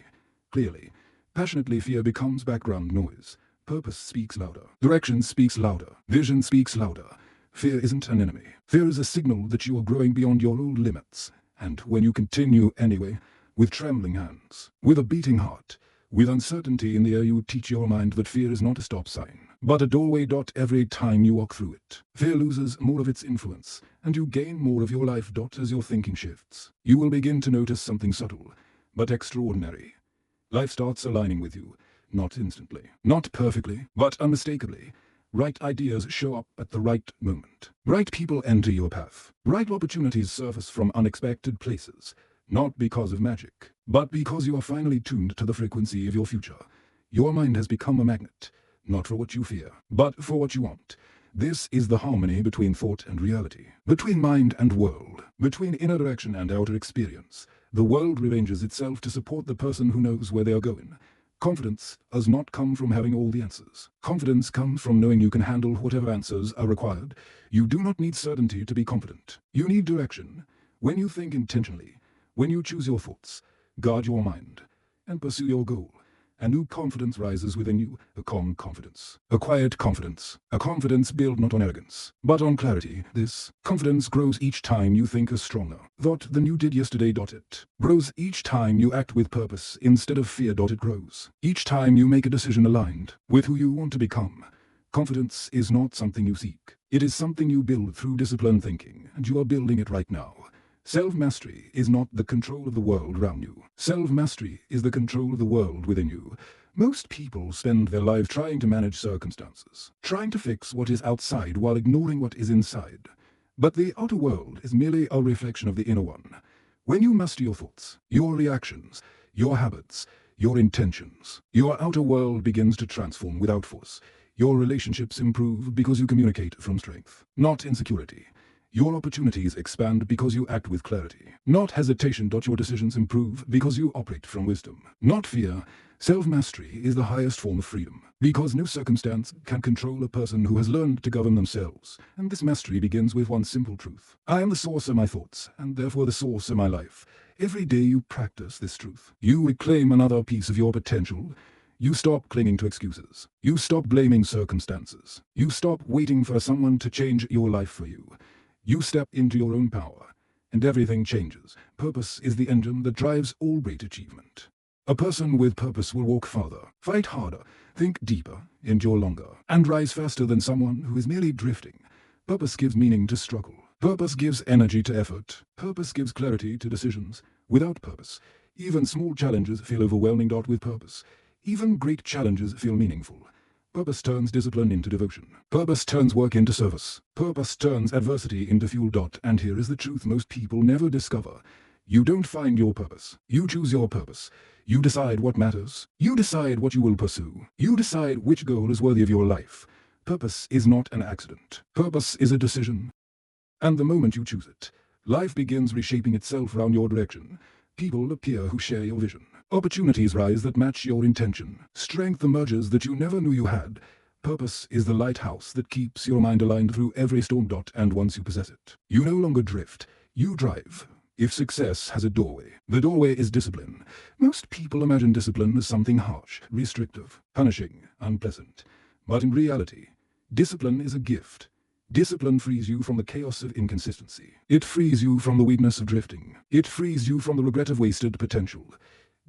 clearly, passionately, fear becomes background noise. Purpose speaks louder. Direction speaks louder. Vision speaks louder. Fear isn't an enemy. Fear is a signal that you are growing beyond your old limits. And when you continue anyway, with trembling hands, with a beating heart, with uncertainty in the air, you teach your mind that fear is not a stop sign, but a doorway. Every time you walk through it, fear loses more of its influence, and you gain more of your life. As your thinking shifts, you will begin to notice something subtle, but extraordinary. Life starts aligning with you, not instantly, not perfectly, but unmistakably. Right ideas show up at the right moment. Right people enter your path. Right opportunities surface from unexpected places. Not because of magic, but because you are finally tuned to the frequency of your future. Your mind has become a magnet, not for what you fear, but for what you want. This is the harmony between thought and reality, between mind and world, between inner direction and outer experience. The world rearranges itself to support the person who knows where they are going. Confidence does not come from having all the answers. Confidence comes from knowing you can handle whatever answers are required. You do not need certainty to be confident. You need direction. When you think intentionally, when you choose your thoughts, guard your mind, and pursue your goal, a new confidence rises within you, a calm confidence, a quiet confidence, a confidence built not on arrogance, but on clarity. This confidence grows each time you think a stronger thought than you did yesterday. It grows each time you act with purpose instead of fear. It grows each time you make a decision aligned with who you want to become. Confidence is not something you seek. It is something you build through disciplined thinking, and you are building it right now. Self-mastery is not the control of the world around you. Self-mastery is the control of the world within you. Most people spend their life trying to manage circumstances, trying to fix what is outside while ignoring what is inside. But the outer world is merely a reflection of the inner one. When you master your thoughts, your reactions, your habits, your intentions, your outer world begins to transform without force. Your relationships improve because you communicate from strength, not insecurity. Your opportunities expand because you act with clarity, not hesitation. Your decisions improve because you operate from wisdom, not fear. Self-mastery is the highest form of freedom, because no circumstance can control a person who has learned to govern themselves. And this mastery begins with one simple truth. I am the source of my thoughts, and therefore the source of my life. Every day you practice this truth. You reclaim another piece of your potential. You stop clinging to excuses. You stop blaming circumstances. You stop waiting for someone to change your life for you. You step into your own power, and everything changes. Purpose is the engine that drives all great achievement. A person with purpose will walk farther, fight harder, think deeper, endure longer, and rise faster than someone who is merely drifting. Purpose gives meaning to struggle. Purpose gives energy to effort. Purpose gives clarity to decisions. Without purpose, even small challenges feel overwhelming. With purpose, even great challenges feel meaningful. Purpose turns discipline into devotion. Purpose turns work into service. Purpose turns adversity into fuel. And here is the truth most people never discover. You don't find your purpose. You choose your purpose. You decide what matters. You decide what you will pursue. You decide which goal is worthy of your life. Purpose is not an accident. Purpose is a decision. And the moment you choose it, life begins reshaping itself around your direction. People appear who share your vision. Opportunities rise that match your intention. Strength emerges that you never knew you had. Purpose is the lighthouse that keeps your mind aligned through every storm. And once you possess it, you no longer drift, you drive. If success has a doorway, the doorway is discipline. Most people imagine discipline as something harsh, restrictive, punishing, unpleasant. But in reality, discipline is a gift. Discipline frees you from the chaos of inconsistency. It frees you from the weakness of drifting. It frees you from the regret of wasted potential.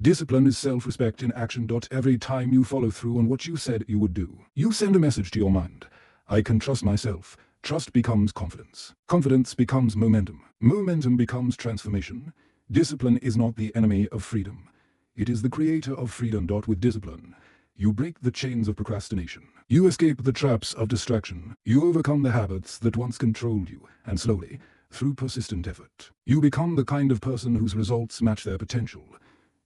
Discipline is self-respect in action. Every time you follow through on what you said you would do, you send a message to your mind. I can trust myself. Trust becomes confidence. Confidence becomes momentum. Momentum becomes transformation. Discipline is not the enemy of freedom. It is the creator of freedom. With discipline, you break the chains of procrastination. You escape the traps of distraction. You overcome the habits that once controlled you, and slowly, through persistent effort, you become the kind of person whose results match their potential.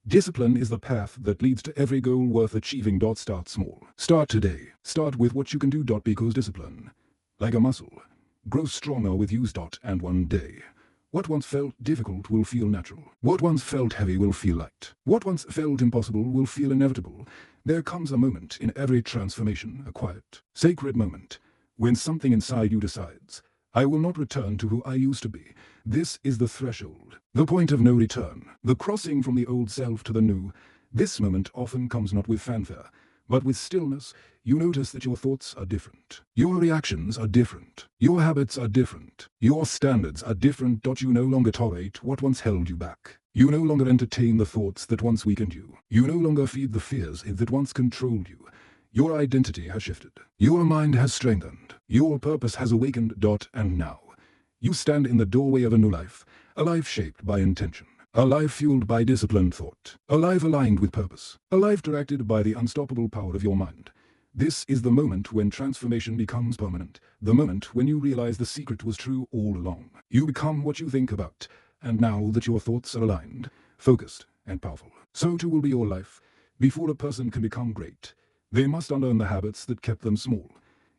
Discipline is the path that leads to every goal worth achieving. Start small. Start today. Start with what you can do. Because discipline, like a muscle, grows stronger with use. And one day, what once felt difficult will feel natural. What once felt heavy will feel light. What once felt impossible will feel inevitable. There comes a moment in every transformation, a quiet, sacred moment, when something inside you decides, I will not return to who I used to be. This is the threshold, the point of no return, the crossing from the old self to the new. This moment often comes not with fanfare, but with stillness. You notice that your thoughts are different. Your reactions are different. Your habits are different. Your standards are different. You no longer tolerate what once held you back. You no longer entertain the thoughts that once weakened you. You no longer feed the fears that once controlled you. Your identity has shifted. Your mind has strengthened. Your purpose has awakened. And now, you stand in the doorway of a new life, a life shaped by intention, a life fueled by disciplined thought, a life aligned with purpose, a life directed by the unstoppable power of your mind. This is the moment when transformation becomes permanent, the moment when you realize the secret was true all along. You become what you think about, and now that your thoughts are aligned, focused, and powerful, so too will be your life. Before a person can become great, they must unlearn the habits that kept them small.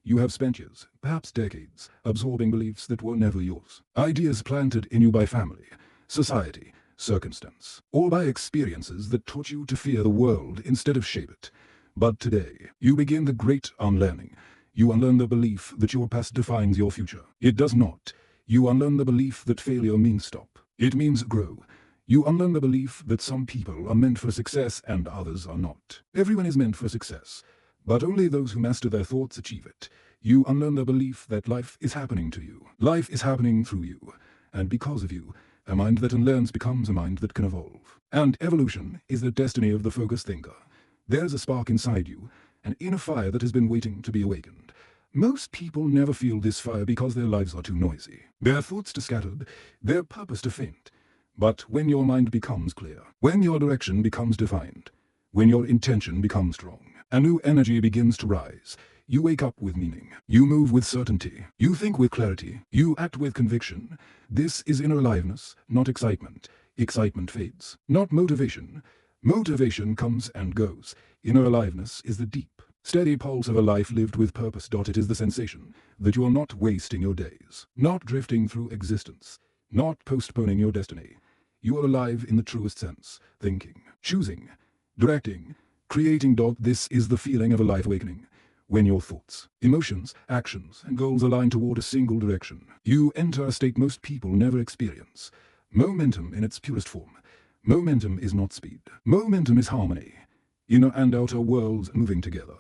You have spent years, perhaps decades, absorbing beliefs that were never yours. Ideas planted in you by family, society, circumstance, or by experiences that taught you to fear the world instead of shape it. But today, you begin the great unlearning. You unlearn the belief that your past defines your future. It does not. You unlearn the belief that failure means stop. It means grow. You unlearn the belief that some people are meant for success and others are not. Everyone is meant for success, but only those who master their thoughts achieve it. You unlearn the belief that life is happening to you. Life is happening through you. And because of you, a mind that unlearns becomes a mind that can evolve. And evolution is the destiny of the focused thinker. There's a spark inside you, an inner fire that has been waiting to be awakened. Most people never feel this fire because their lives are too noisy, their thoughts too scattered, their purpose too faint. But when your mind becomes clear, when your direction becomes defined, when your intention becomes strong, a new energy begins to rise. You wake up with meaning. You move with certainty. You think with clarity. You act with conviction. This is inner aliveness, not excitement. Excitement fades, not motivation. Motivation comes and goes. Inner aliveness is the deep, steady pulse of a life lived with purpose. It is the sensation that you are not wasting your days, not drifting through existence, not postponing your destiny. You are alive in the truest sense, thinking, choosing, directing, creating. This is the feeling of a life awakening. When your thoughts, emotions, actions, and goals align toward a single direction, you enter a state most people never experience. Momentum in its purest form. Momentum is not speed. Momentum is harmony. Inner and outer worlds moving together.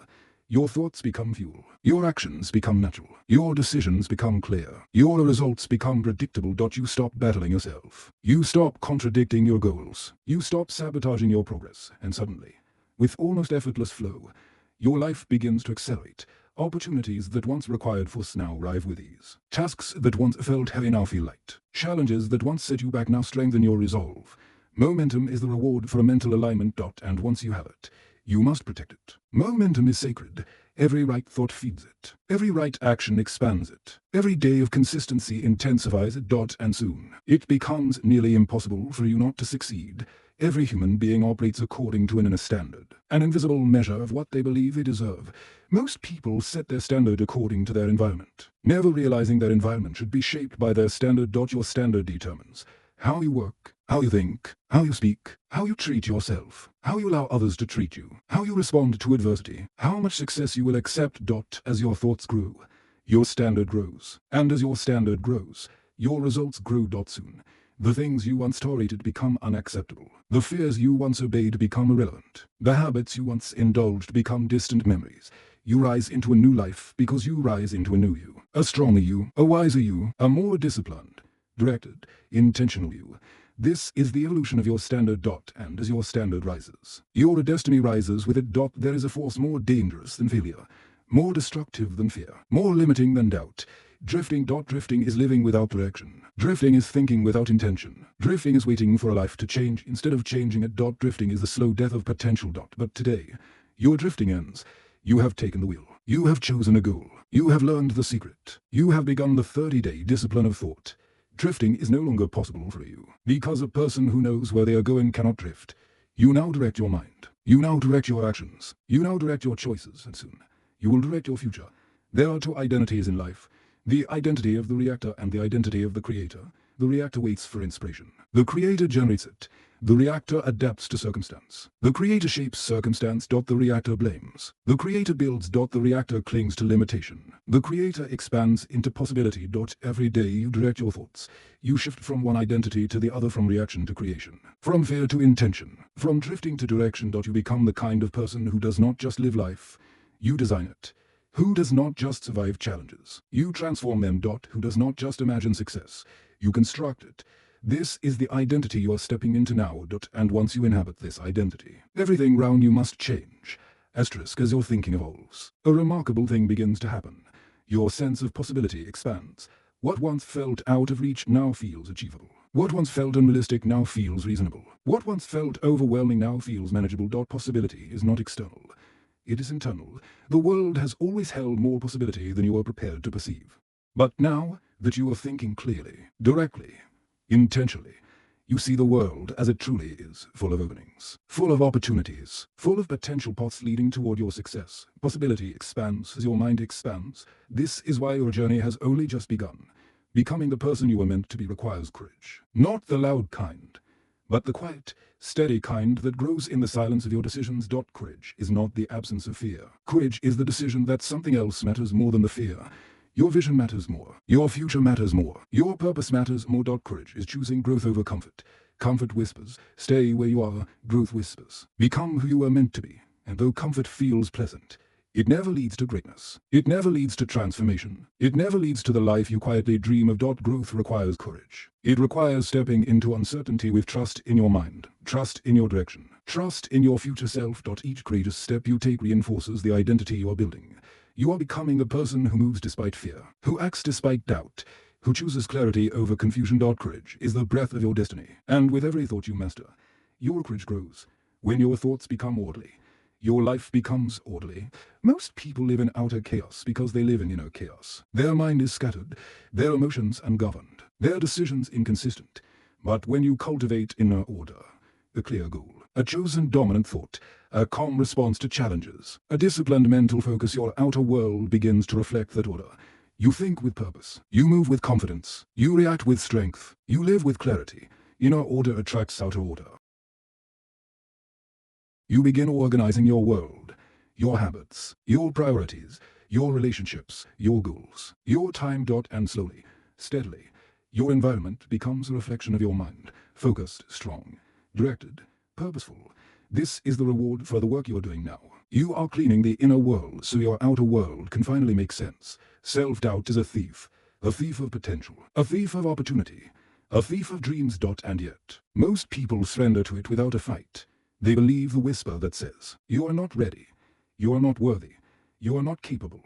Your thoughts become fuel. Your actions become natural. Your decisions become clear. Your results become predictable. You stop battling yourself. You stop contradicting your goals. You stop sabotaging your progress. And suddenly, with almost effortless flow, your life begins to accelerate. Opportunities that once required force now arrive with ease. Tasks that once felt heavy now feel light. Challenges that once set you back now strengthen your resolve. Momentum is the reward for a mental alignment. And once you have it, you must protect it. Momentum is sacred. Every right thought feeds it. Every right action expands it. Every day of consistency intensifies it. And soon, it becomes nearly impossible for you not to succeed. Every human being operates according to an inner standard, an invisible measure of what they believe they deserve. Most people set their standard according to their environment, never realizing their environment should be shaped by their standard. Your standard determines how you work, how you think, how you speak, how you treat yourself, how you allow others to treat you, how you respond to adversity, how much success you will accept. As your thoughts grow, your standard grows, and as your standard grows, your results grow. Soon, the things you once tolerated become unacceptable. The fears you once obeyed become irrelevant. The habits you once indulged become distant memories. You rise into a new life because you rise into a new you. A stronger you, a wiser you, a more disciplined, directed, intentional you. This is the evolution of your standard. And as your standard rises, your destiny rises with it. There is a force more dangerous than failure, more destructive than fear, more limiting than doubt. Drifting. Drifting is living without direction. Drifting is thinking without intention. Drifting is waiting for a life to change instead of changing it. Drifting is the slow death of potential. But today, your drifting ends. You have taken the wheel. You have chosen a goal. You have learned the secret. You have begun the 30-day discipline of thought. Drifting is no longer possible for you, because a person who knows where they are going cannot drift. You now direct your mind. You now direct your actions. You now direct your choices, and soon, you will direct your future. There are two identities in life. The identity of the reactor and the identity of the creator. The reactor waits for inspiration. The creator generates it. The reactor adapts to circumstance. The creator shapes circumstance. The reactor blames. The creator builds. The reactor clings to limitation. The creator expands into possibility. Every day you direct your thoughts. You shift from one identity to the other, from reaction to creation, from fear to intention, from drifting to direction. You become the kind of person who does not just live life. You design it. Who does not just survive challenges. You transform them. Who does not just imagine success. You construct it. This is the identity you are stepping into now. And once you inhabit this identity, everything round you must change. Asterisk. As your thinking evolves, a remarkable thing begins to happen. Your sense of possibility expands. What once felt out of reach now feels achievable. What once felt unrealistic now feels reasonable. What once felt overwhelming now feels manageable. Possibility is not external. It is internal. The world has always held more possibility than you are prepared to perceive. But now that you are thinking clearly, directly, intentionally, you see the world as it truly is, full of openings, full of opportunities, full of potential paths leading toward your success. Possibility expands as your mind expands. This is why your journey has only just begun. Becoming the person you were meant to be requires courage. Not the loud kind, but the quiet, steady kind that grows in the silence of your decisions. Courage is not the absence of fear. Courage is the decision that something else matters more than the fear. Your vision matters more. Your future matters more. Your purpose matters more. Courage is choosing growth over comfort. Comfort whispers, stay where you are. Growth whispers, become who you were meant to be. And though comfort feels pleasant, it never leads to greatness. It never leads to transformation. It never leads to the life you quietly dream of. Growth requires courage. It requires stepping into uncertainty with trust in your mind, trust in your direction, trust in your future self. Each courageous step you take reinforces the identity you are building. You are becoming a person who moves despite fear, who acts despite doubt, who chooses clarity over confusion. Courage is the breath of your destiny, and with every thought you master, your courage grows. When your thoughts become orderly, your life becomes orderly. Most people live in outer chaos because they live in inner chaos. Their mind is scattered, their emotions ungoverned, their decisions inconsistent. But when you cultivate inner order, a clear goal, a chosen dominant thought, a calm response to challenges, a disciplined mental focus, your outer world begins to reflect that order. You think with purpose, you move with confidence, you react with strength, you live with clarity. Inner order attracts outer order. You begin organizing your world, your habits, your priorities, your relationships, your goals, your time. And slowly, steadily, your environment becomes a reflection of your mind, focused, strong, directed, purposeful. This is the reward for the work you are doing now. You are cleaning the inner world so your outer world can finally make sense. Self-doubt is a thief of potential, a thief of opportunity, a thief of dreams. And yet, most people surrender to it without a fight. They believe the whisper that says, you are not ready, you are not worthy, you are not capable,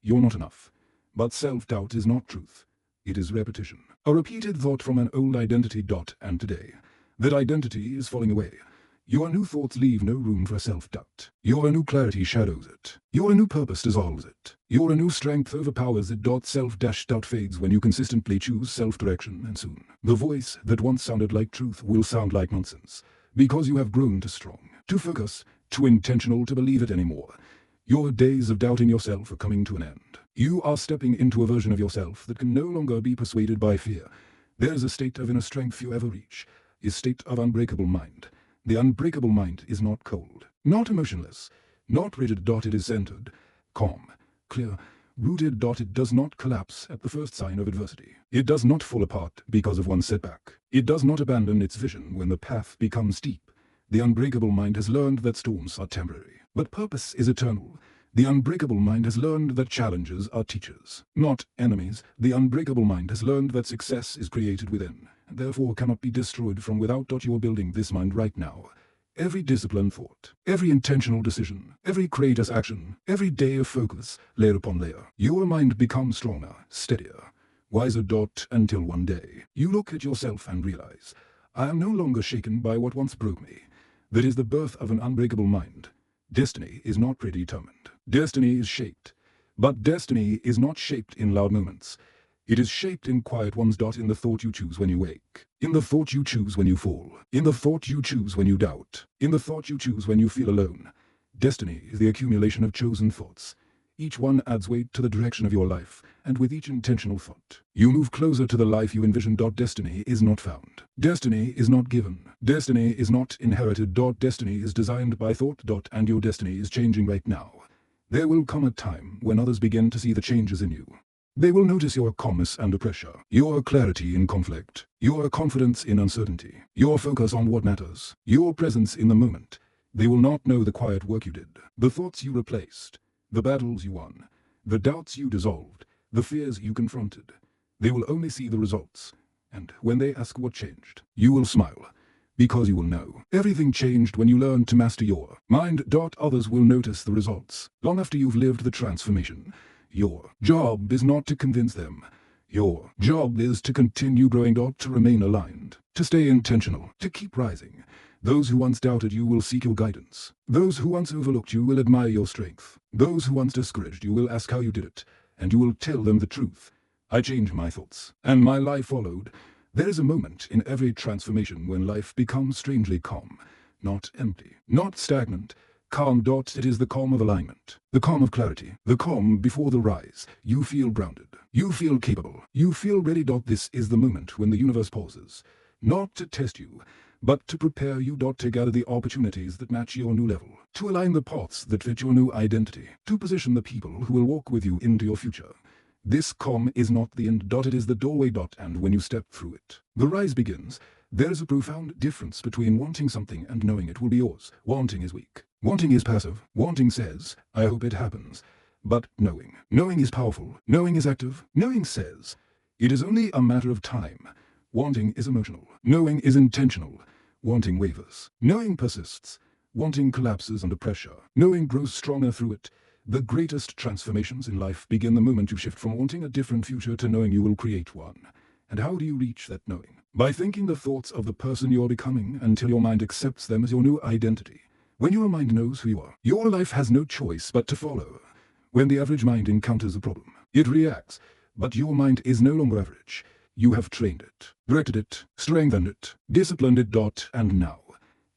you're not enough. But self-doubt is not truth. It is repetition, a repeated thought from an old identity. And today, that identity is falling away. Your new thoughts leave no room for self-doubt. Your new clarity shadows it. Your new purpose dissolves it. Your new strength overpowers it. Self-doubt fades when you consistently choose self-direction, and soon, the voice that once sounded like truth will sound like nonsense. Because you have grown too strong, too focused, too intentional to believe it anymore. Your days of doubting yourself are coming to an end. You are stepping into a version of yourself that can no longer be persuaded by fear. There is a state of inner strength few ever reach, a state of unbreakable mind. The unbreakable mind is not cold, not emotionless, not rigid. It is centered, calm, clear, rooted. It does not collapse at the first sign of adversity. It does not fall apart because of one setback. It does not abandon its vision when the path becomes steep. The unbreakable mind has learned that storms are temporary, but purpose is eternal. The unbreakable mind has learned that challenges are teachers, not enemies. The unbreakable mind has learned that success is created within, and therefore cannot be destroyed from without. You are building this mind right now. Every disciplined thought, every intentional decision, every courageous action, every day of focus, layer upon layer, your mind becomes stronger, steadier, wiser. Until one day, you look at yourself and realize, I am no longer shaken by what once broke me. That is the birth of an unbreakable mind. Destiny is not predetermined. Destiny is shaped. But destiny is not shaped in loud moments. It is shaped in quiet ones. In the thought you choose when you wake, in the thought you choose when you fall, in the thought you choose when you doubt, in the thought you choose when you feel alone. Destiny is the accumulation of chosen thoughts. Each one adds weight to the direction of your life, and with each intentional thought, you move closer to the life you envisioned. Destiny is not found. Destiny is not given. Destiny is not inherited. Destiny is designed by thought. And your destiny is changing right now. There will come a time when others begin to see the changes in you. They will notice your calmness under pressure, your clarity in conflict, your confidence in uncertainty, your focus on what matters, your presence in the moment. They will not know the quiet work you did, the thoughts you replaced, the battles you won, the doubts you dissolved, the fears you confronted. They will only see the results. And when they ask what changed, you will smile. Because you will know, everything changed when you learned to master your mind. Others will notice the results, long after you've lived the transformation. Your job is not to convince them. Your job is to continue growing. To remain aligned, to stay intentional, to keep rising. Those who once doubted you will seek your guidance. Those who once overlooked you will admire your strength. Those who once discouraged you will ask how you did it, and you will tell them the truth. I changed my thoughts, and my life followed. There is a moment in every transformation when life becomes strangely calm, not empty, not stagnant. Calm. It is the calm of alignment, the calm of clarity, the calm before the rise. You feel grounded, you feel capable, you feel ready. This is the moment when the universe pauses, not to test you, but to prepare you. To gather the opportunities that match your new level, to align the paths that fit your new identity, to position the people who will walk with you into your future. This is not the end. It is the doorway. And when you step through it, the rise begins. There is a profound difference between wanting something and knowing it will be yours. Wanting is weak. Wanting is passive. Wanting says, I hope it happens. But knowing is powerful. Knowing is active. Knowing says, it is only a matter of time. Wanting is emotional. Knowing is intentional. Wanting wavers. Knowing persists. Wanting collapses under pressure. Knowing grows stronger through it. The greatest transformations in life begin the moment you shift from wanting a different future to knowing you will create one. And how do you reach that knowing? By thinking the thoughts of the person you are becoming until your mind accepts them as your new identity. When your mind knows who you are, your life has no choice but to follow. When the average mind encounters a problem, it reacts, but your mind is no longer average. You have trained it, directed it, strengthened it, disciplined it. And now,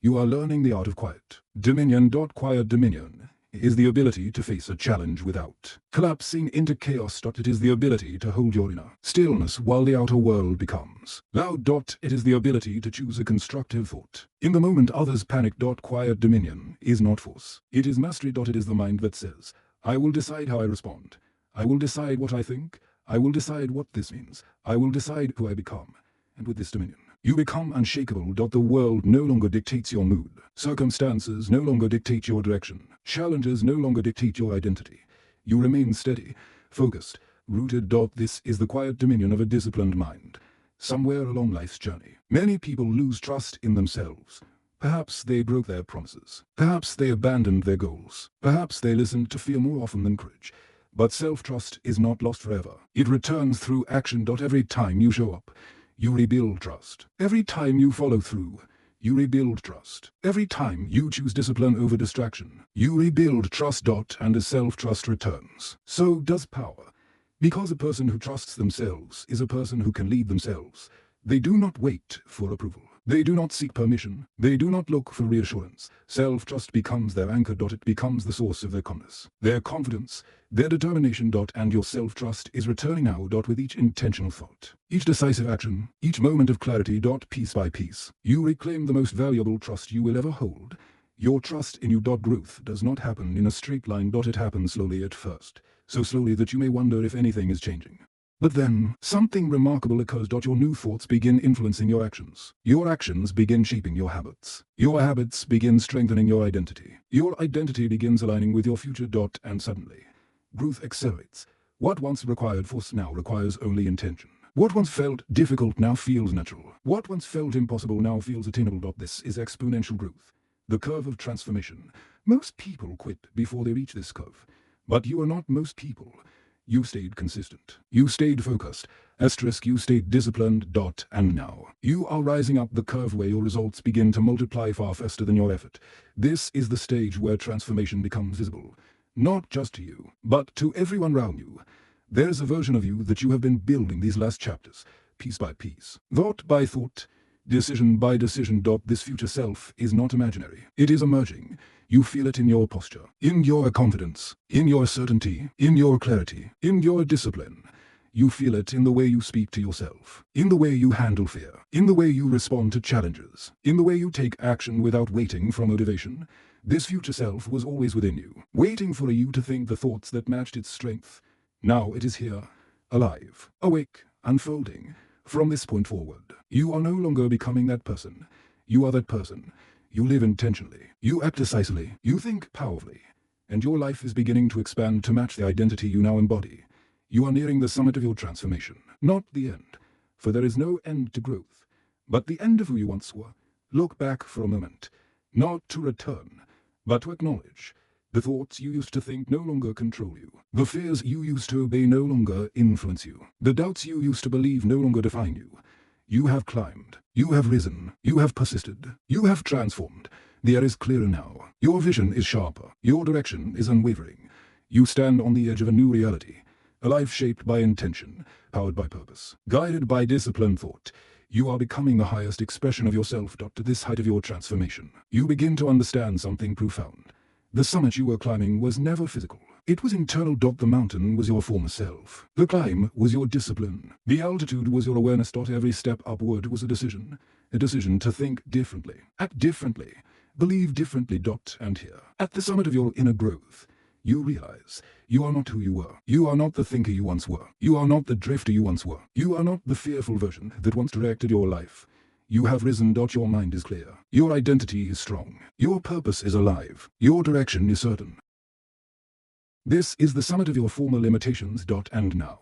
you are learning the art of quiet. Dominion. Quiet dominion is the ability to face a challenge without collapsing into chaos. It is the ability to hold your inner stillness while the outer world becomes loud. It is the ability to choose a constructive thought in the moment others panic. Quiet dominion is not force. It is mastery. It is the mind that says, I will decide how I respond. I will decide what I think. I will decide what this means. I will decide who I become. And with this dominion, you become unshakable. The world no longer dictates your mood. Circumstances no longer dictate your direction. Challenges no longer dictate your identity. You remain steady, focused, rooted. This is the quiet dominion of a disciplined mind. Somewhere along life's journey, many people lose trust in themselves. Perhaps they broke their promises. Perhaps they abandoned their goals. Perhaps they listened to fear more often than courage. But self-trust is not lost forever. It returns through action. Every time you show up, you rebuild trust. Every time you follow through, you rebuild trust. Every time you choose discipline over distraction, you rebuild trust. And as self-trust returns, so does power. Because a person who trusts themselves is a person who can lead themselves. They do not wait for approval. They do not seek permission. They do not look for reassurance. Self-trust becomes their anchor. It becomes the source of their calmness, their confidence, their determination. And your self-trust is returning now. With each intentional thought, each decisive action, each moment of clarity. Piece by piece, you reclaim the most valuable trust you will ever hold. Your trust in you. Growth does not happen in a straight line. It happens slowly at first, so slowly that you may wonder if anything is changing. But then, something remarkable occurs. Your new thoughts begin influencing your actions. Your actions begin shaping your habits. Your habits begin strengthening your identity. Your identity begins aligning with your future. And suddenly, growth accelerates. What once required force now requires only intention. What once felt difficult now feels natural. What once felt impossible now feels attainable. This is exponential growth. The curve of transformation. Most people quit before they reach this curve. But you are not most people. You stayed consistent. You stayed focused. You stayed disciplined. And now, you are rising up the curve where your results begin to multiply far faster than your effort. This is the stage where transformation becomes visible. Not just to you, but to everyone around you. There's a version of you that you have been building these last chapters, piece by piece, thought by thought, decision by decision. This future self is not imaginary. It is emerging. You feel it in your posture, in your confidence, in your certainty, in your clarity, in your discipline. You feel it in the way you speak to yourself, in the way you handle fear, in the way you respond to challenges, in the way you take action without waiting for motivation. This future self was always within you, waiting for you to think the thoughts that matched its strength. Now it is here, alive, awake, unfolding. From this point forward, you are no longer becoming that person. You are that person. You live intentionally, you act decisively, you think powerfully, and your life is beginning to expand to match the identity you now embody. You are nearing the summit of your transformation, not the end, for there is no end to growth, but the end of who you once were. Look back for a moment, not to return, but to acknowledge. The thoughts you used to think no longer control you. The fears you used to obey no longer influence you. The doubts you used to believe no longer define you. You have climbed, you have risen, you have persisted, you have transformed. The air is clearer now. Your vision is sharper. Your direction is unwavering. You stand on the edge of a new reality. A life shaped by intention, powered by purpose, guided by disciplined thought. You are becoming the highest expression of yourself. To this height of your transformation, you begin to understand something profound. The summit you were climbing was never physical. It was internal. The mountain was your former self. The climb was your discipline. The altitude was your awareness. Every step upward was a decision. a decision to think differently, act differently, believe differently. And here, at the summit of your inner growth, you realize you are not who you were. You are not the thinker you once were. You are not the drifter you once were. You are not the fearful version that once directed your life. You have risen. Your mind is clear. Your identity is strong. Your purpose is alive. Your direction is certain. This is the summit of your former limitations. And now,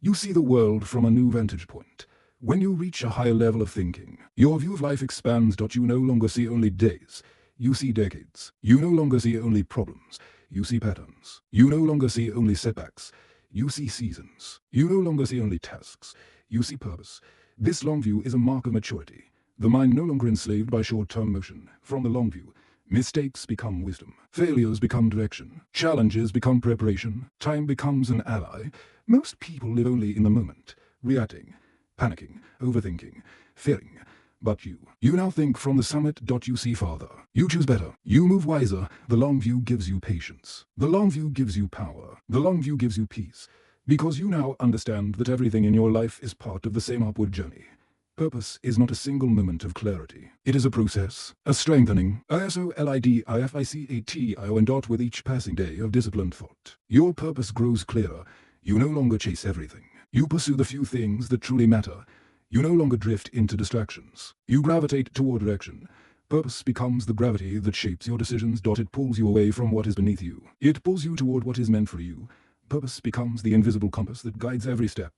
you see the world from a new vantage point. When you reach a higher level of thinking, your view of life expands. You no longer see only days. You see decades. You no longer see only problems. You see patterns. You no longer see only setbacks. You see seasons. You no longer see only tasks. You see purpose. This long view is a mark of maturity. The mind no longer enslaved by short-term motion. From the long view, mistakes become wisdom. Failures become direction. Challenges become preparation. Time becomes an ally. Most people live only in the moment, reacting, panicking, overthinking, fearing. But you now think from the summit. You see farther. You choose better. You move wiser. The long view gives you patience. The long view gives you power. The long view gives you peace. Because you now understand that everything in your life is part of the same upward journey. Purpose is not a single moment of clarity. It is a process, a strengthening, ISOLIDIFICATION. With each passing day of disciplined thought, your purpose grows clearer. You no longer chase everything. You pursue the few things that truly matter. You no longer drift into distractions. You gravitate toward direction. Purpose becomes the gravity that shapes your decisions. It pulls you away from what is beneath you. It pulls you toward what is meant for you. Purpose becomes the invisible compass that guides every step.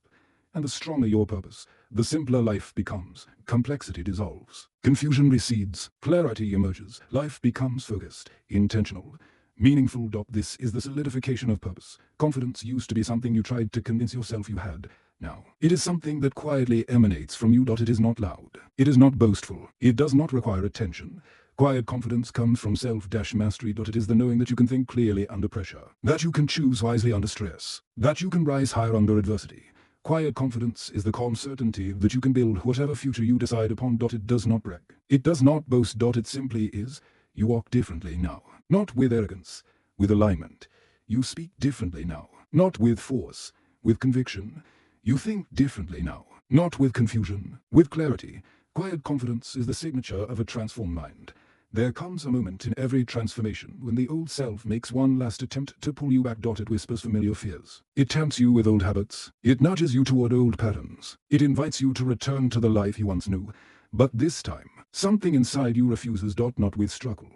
And the stronger your purpose, the simpler life becomes. Complexity dissolves. Confusion recedes. Clarity emerges. Life becomes focused, intentional, meaningful. This is the solidification of purpose. Confidence used to be something you tried to convince yourself you had. Now, it is something that quietly emanates from you. It is not loud. It is not boastful. It does not require attention. Quiet confidence comes from self-mastery. It is the knowing that you can think clearly under pressure, that you can choose wisely under stress, that you can rise higher under adversity. Quiet confidence is the calm certainty that you can build whatever future you decide upon. It does not brag. It does not boast. It simply is. You walk differently now, not with arrogance, with alignment. You speak differently now, not with force, with conviction. You think differently now, not with confusion, with clarity. Quiet confidence is the signature of a transformed mind. There comes a moment in every transformation when the old self makes one last attempt to pull you back. It whispers familiar fears. It tempts you with old habits. It nudges you toward old patterns. It invites you to return to the life you once knew. But this time, something inside you refuses. Not with struggle,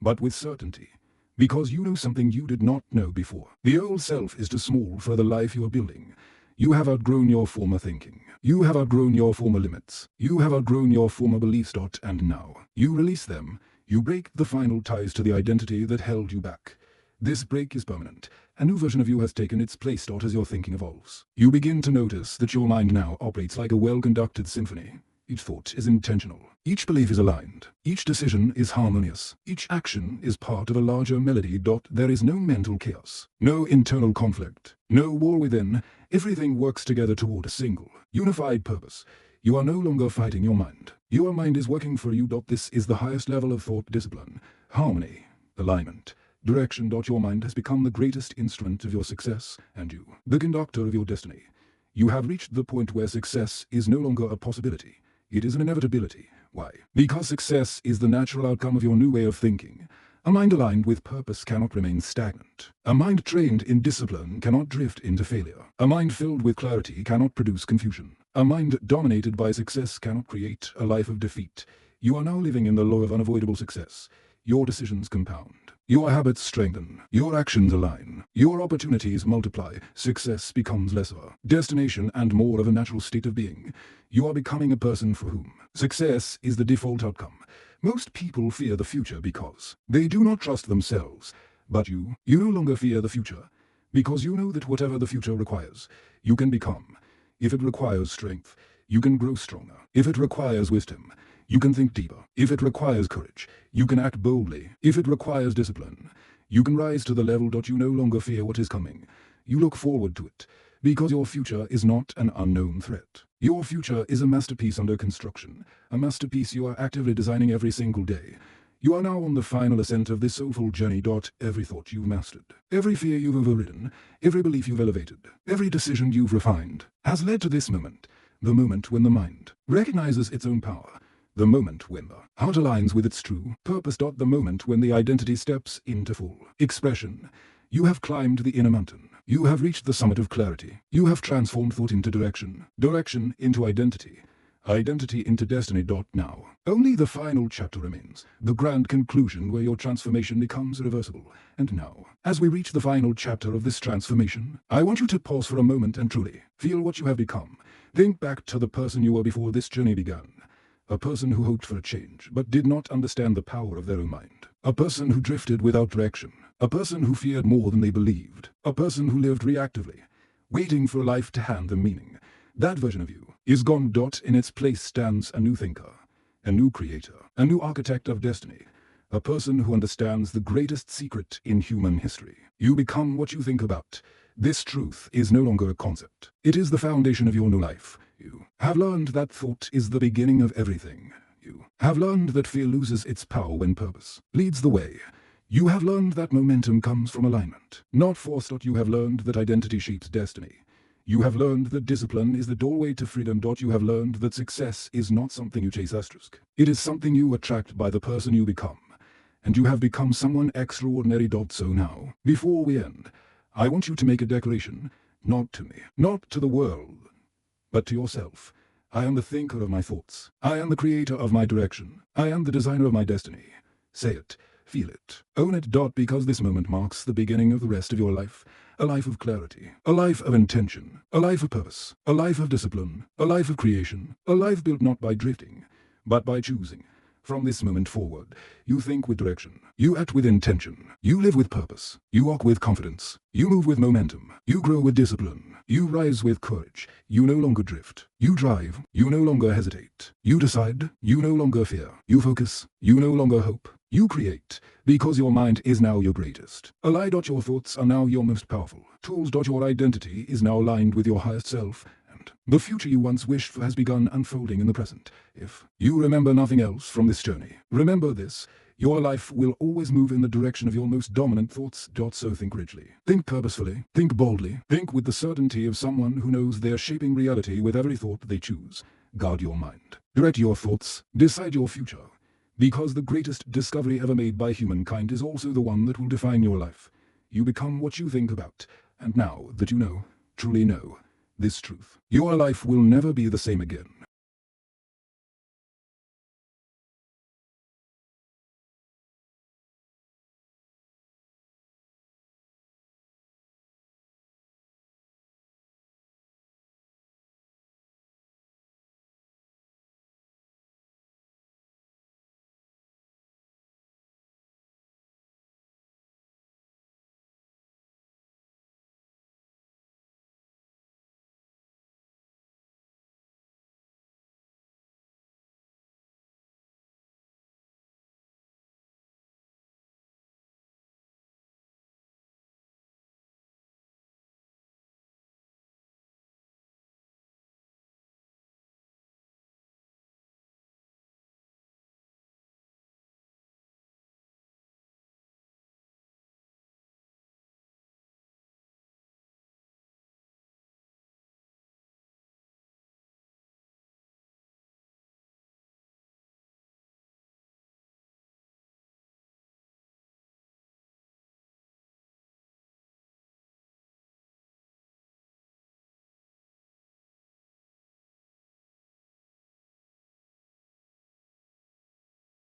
but with certainty. Because you know something you did not know before. The old self is too small for the life you are building. You have outgrown your former thinking. You have outgrown your former limits. You have outgrown your former beliefs. And now, you release them. You break the final ties to the identity that held you back. This break is permanent. A new version of you has taken its place. As your thinking evolves, you begin to notice that your mind now operates like a well-conducted symphony. Each thought is intentional. Each belief is aligned. Each decision is harmonious. Each action is part of a larger melody. There is no mental chaos, no internal conflict, no war within. Everything works together toward a single, unified purpose. You are no longer fighting your mind. Your mind is working for you. This is the highest level of thought discipline. Harmony, alignment, direction. Your mind has become the greatest instrument of your success, and you, the conductor of your destiny. You have reached the point where success is no longer a possibility. It is an inevitability. Why? Because success is the natural outcome of your new way of thinking. A mind aligned with purpose cannot remain stagnant. A mind trained in discipline cannot drift into failure. A mind filled with clarity cannot produce confusion. A mind dominated by success cannot create a life of defeat. You are now living in the law of unavoidable success. Your decisions compound. Your habits strengthen. Your actions align. Your opportunities multiply. Success becomes less of a destination and more of a natural state of being. You are becoming a person for whom success is the default outcome. Most people fear the future because they do not trust themselves. But you no longer fear the future because you know that whatever the future requires, you can become. If it requires strength, you can grow stronger. If it requires wisdom, you can think deeper. If it requires courage, you can act boldly. If it requires discipline, you can rise to the level. You no longer fear what is coming. You look forward to it, because your future is not an unknown threat. Your future is a masterpiece under construction, a masterpiece you are actively designing every single day. You are now on the final ascent of this soulful journey. Every thought you've mastered, every fear you've overridden, every belief you've elevated, every decision you've refined, has led to this moment, the moment when the mind recognizes its own power. The moment when the heart aligns with its true purpose. The moment when the identity steps into full expression. You have climbed the inner mountain. You have reached the summit of clarity. You have transformed thought into direction. Direction into identity. Identity into destiny. Now, only the final chapter remains, the grand conclusion where your transformation becomes irreversible. And now, as we reach the final chapter of this transformation, I want you to pause for a moment and truly feel what you have become. Think back to the person you were before this journey began. A person who hoped for a change, but did not understand the power of their own mind. A person who drifted without direction. A person who feared more than they believed. A person who lived reactively, waiting for life to hand them meaning. That version of you is gone. In its place stands a new thinker, a new creator, a new architect of destiny, a person who understands the greatest secret in human history. You become what you think about. This truth is no longer a concept. It is the foundation of your new life. You have learned that thought is the beginning of everything. You have learned that fear loses its power when purpose leads the way. You have learned that momentum comes from alignment, not force. You have learned that identity shapes destiny. You have learned that discipline is the doorway to freedom. You have learned that success is not something you chase. It is something you attract by the person you become. And you have become someone extraordinary. So now, before we end, I want you to make a declaration, not to me, not to the world, but to yourself. I am the thinker of my thoughts. I am the creator of my direction. I am the designer of my destiny. Say it. Feel it. Own it. Because this moment marks the beginning of the rest of your life. A life of clarity. A life of intention. A life of purpose. A life of discipline. A life of creation. A life built not by drifting, but by choosing. From this moment forward, you think with direction. You act with intention. You live with purpose. You walk with confidence. You move with momentum. You grow with discipline. You rise with courage. You no longer drift. You drive. You no longer hesitate. You decide. You no longer fear. You focus. You no longer hope. You create, because your mind is now your greatest. Ally. Your thoughts are now your most powerful tools. Your identity is now aligned with your highest self, and the future you once wished for has begun unfolding in the present. If you remember nothing else from this journey, remember this: your life will always move in the direction of your most dominant thoughts. So think richly, think purposefully, think boldly, think with the certainty of someone who knows they are shaping reality with every thought they choose. Guard your mind, direct your thoughts, decide your future. Because the greatest discovery ever made by humankind is also the one that will define your life. You become what you think about, and now that you know, truly know, this truth, your life will never be the same again.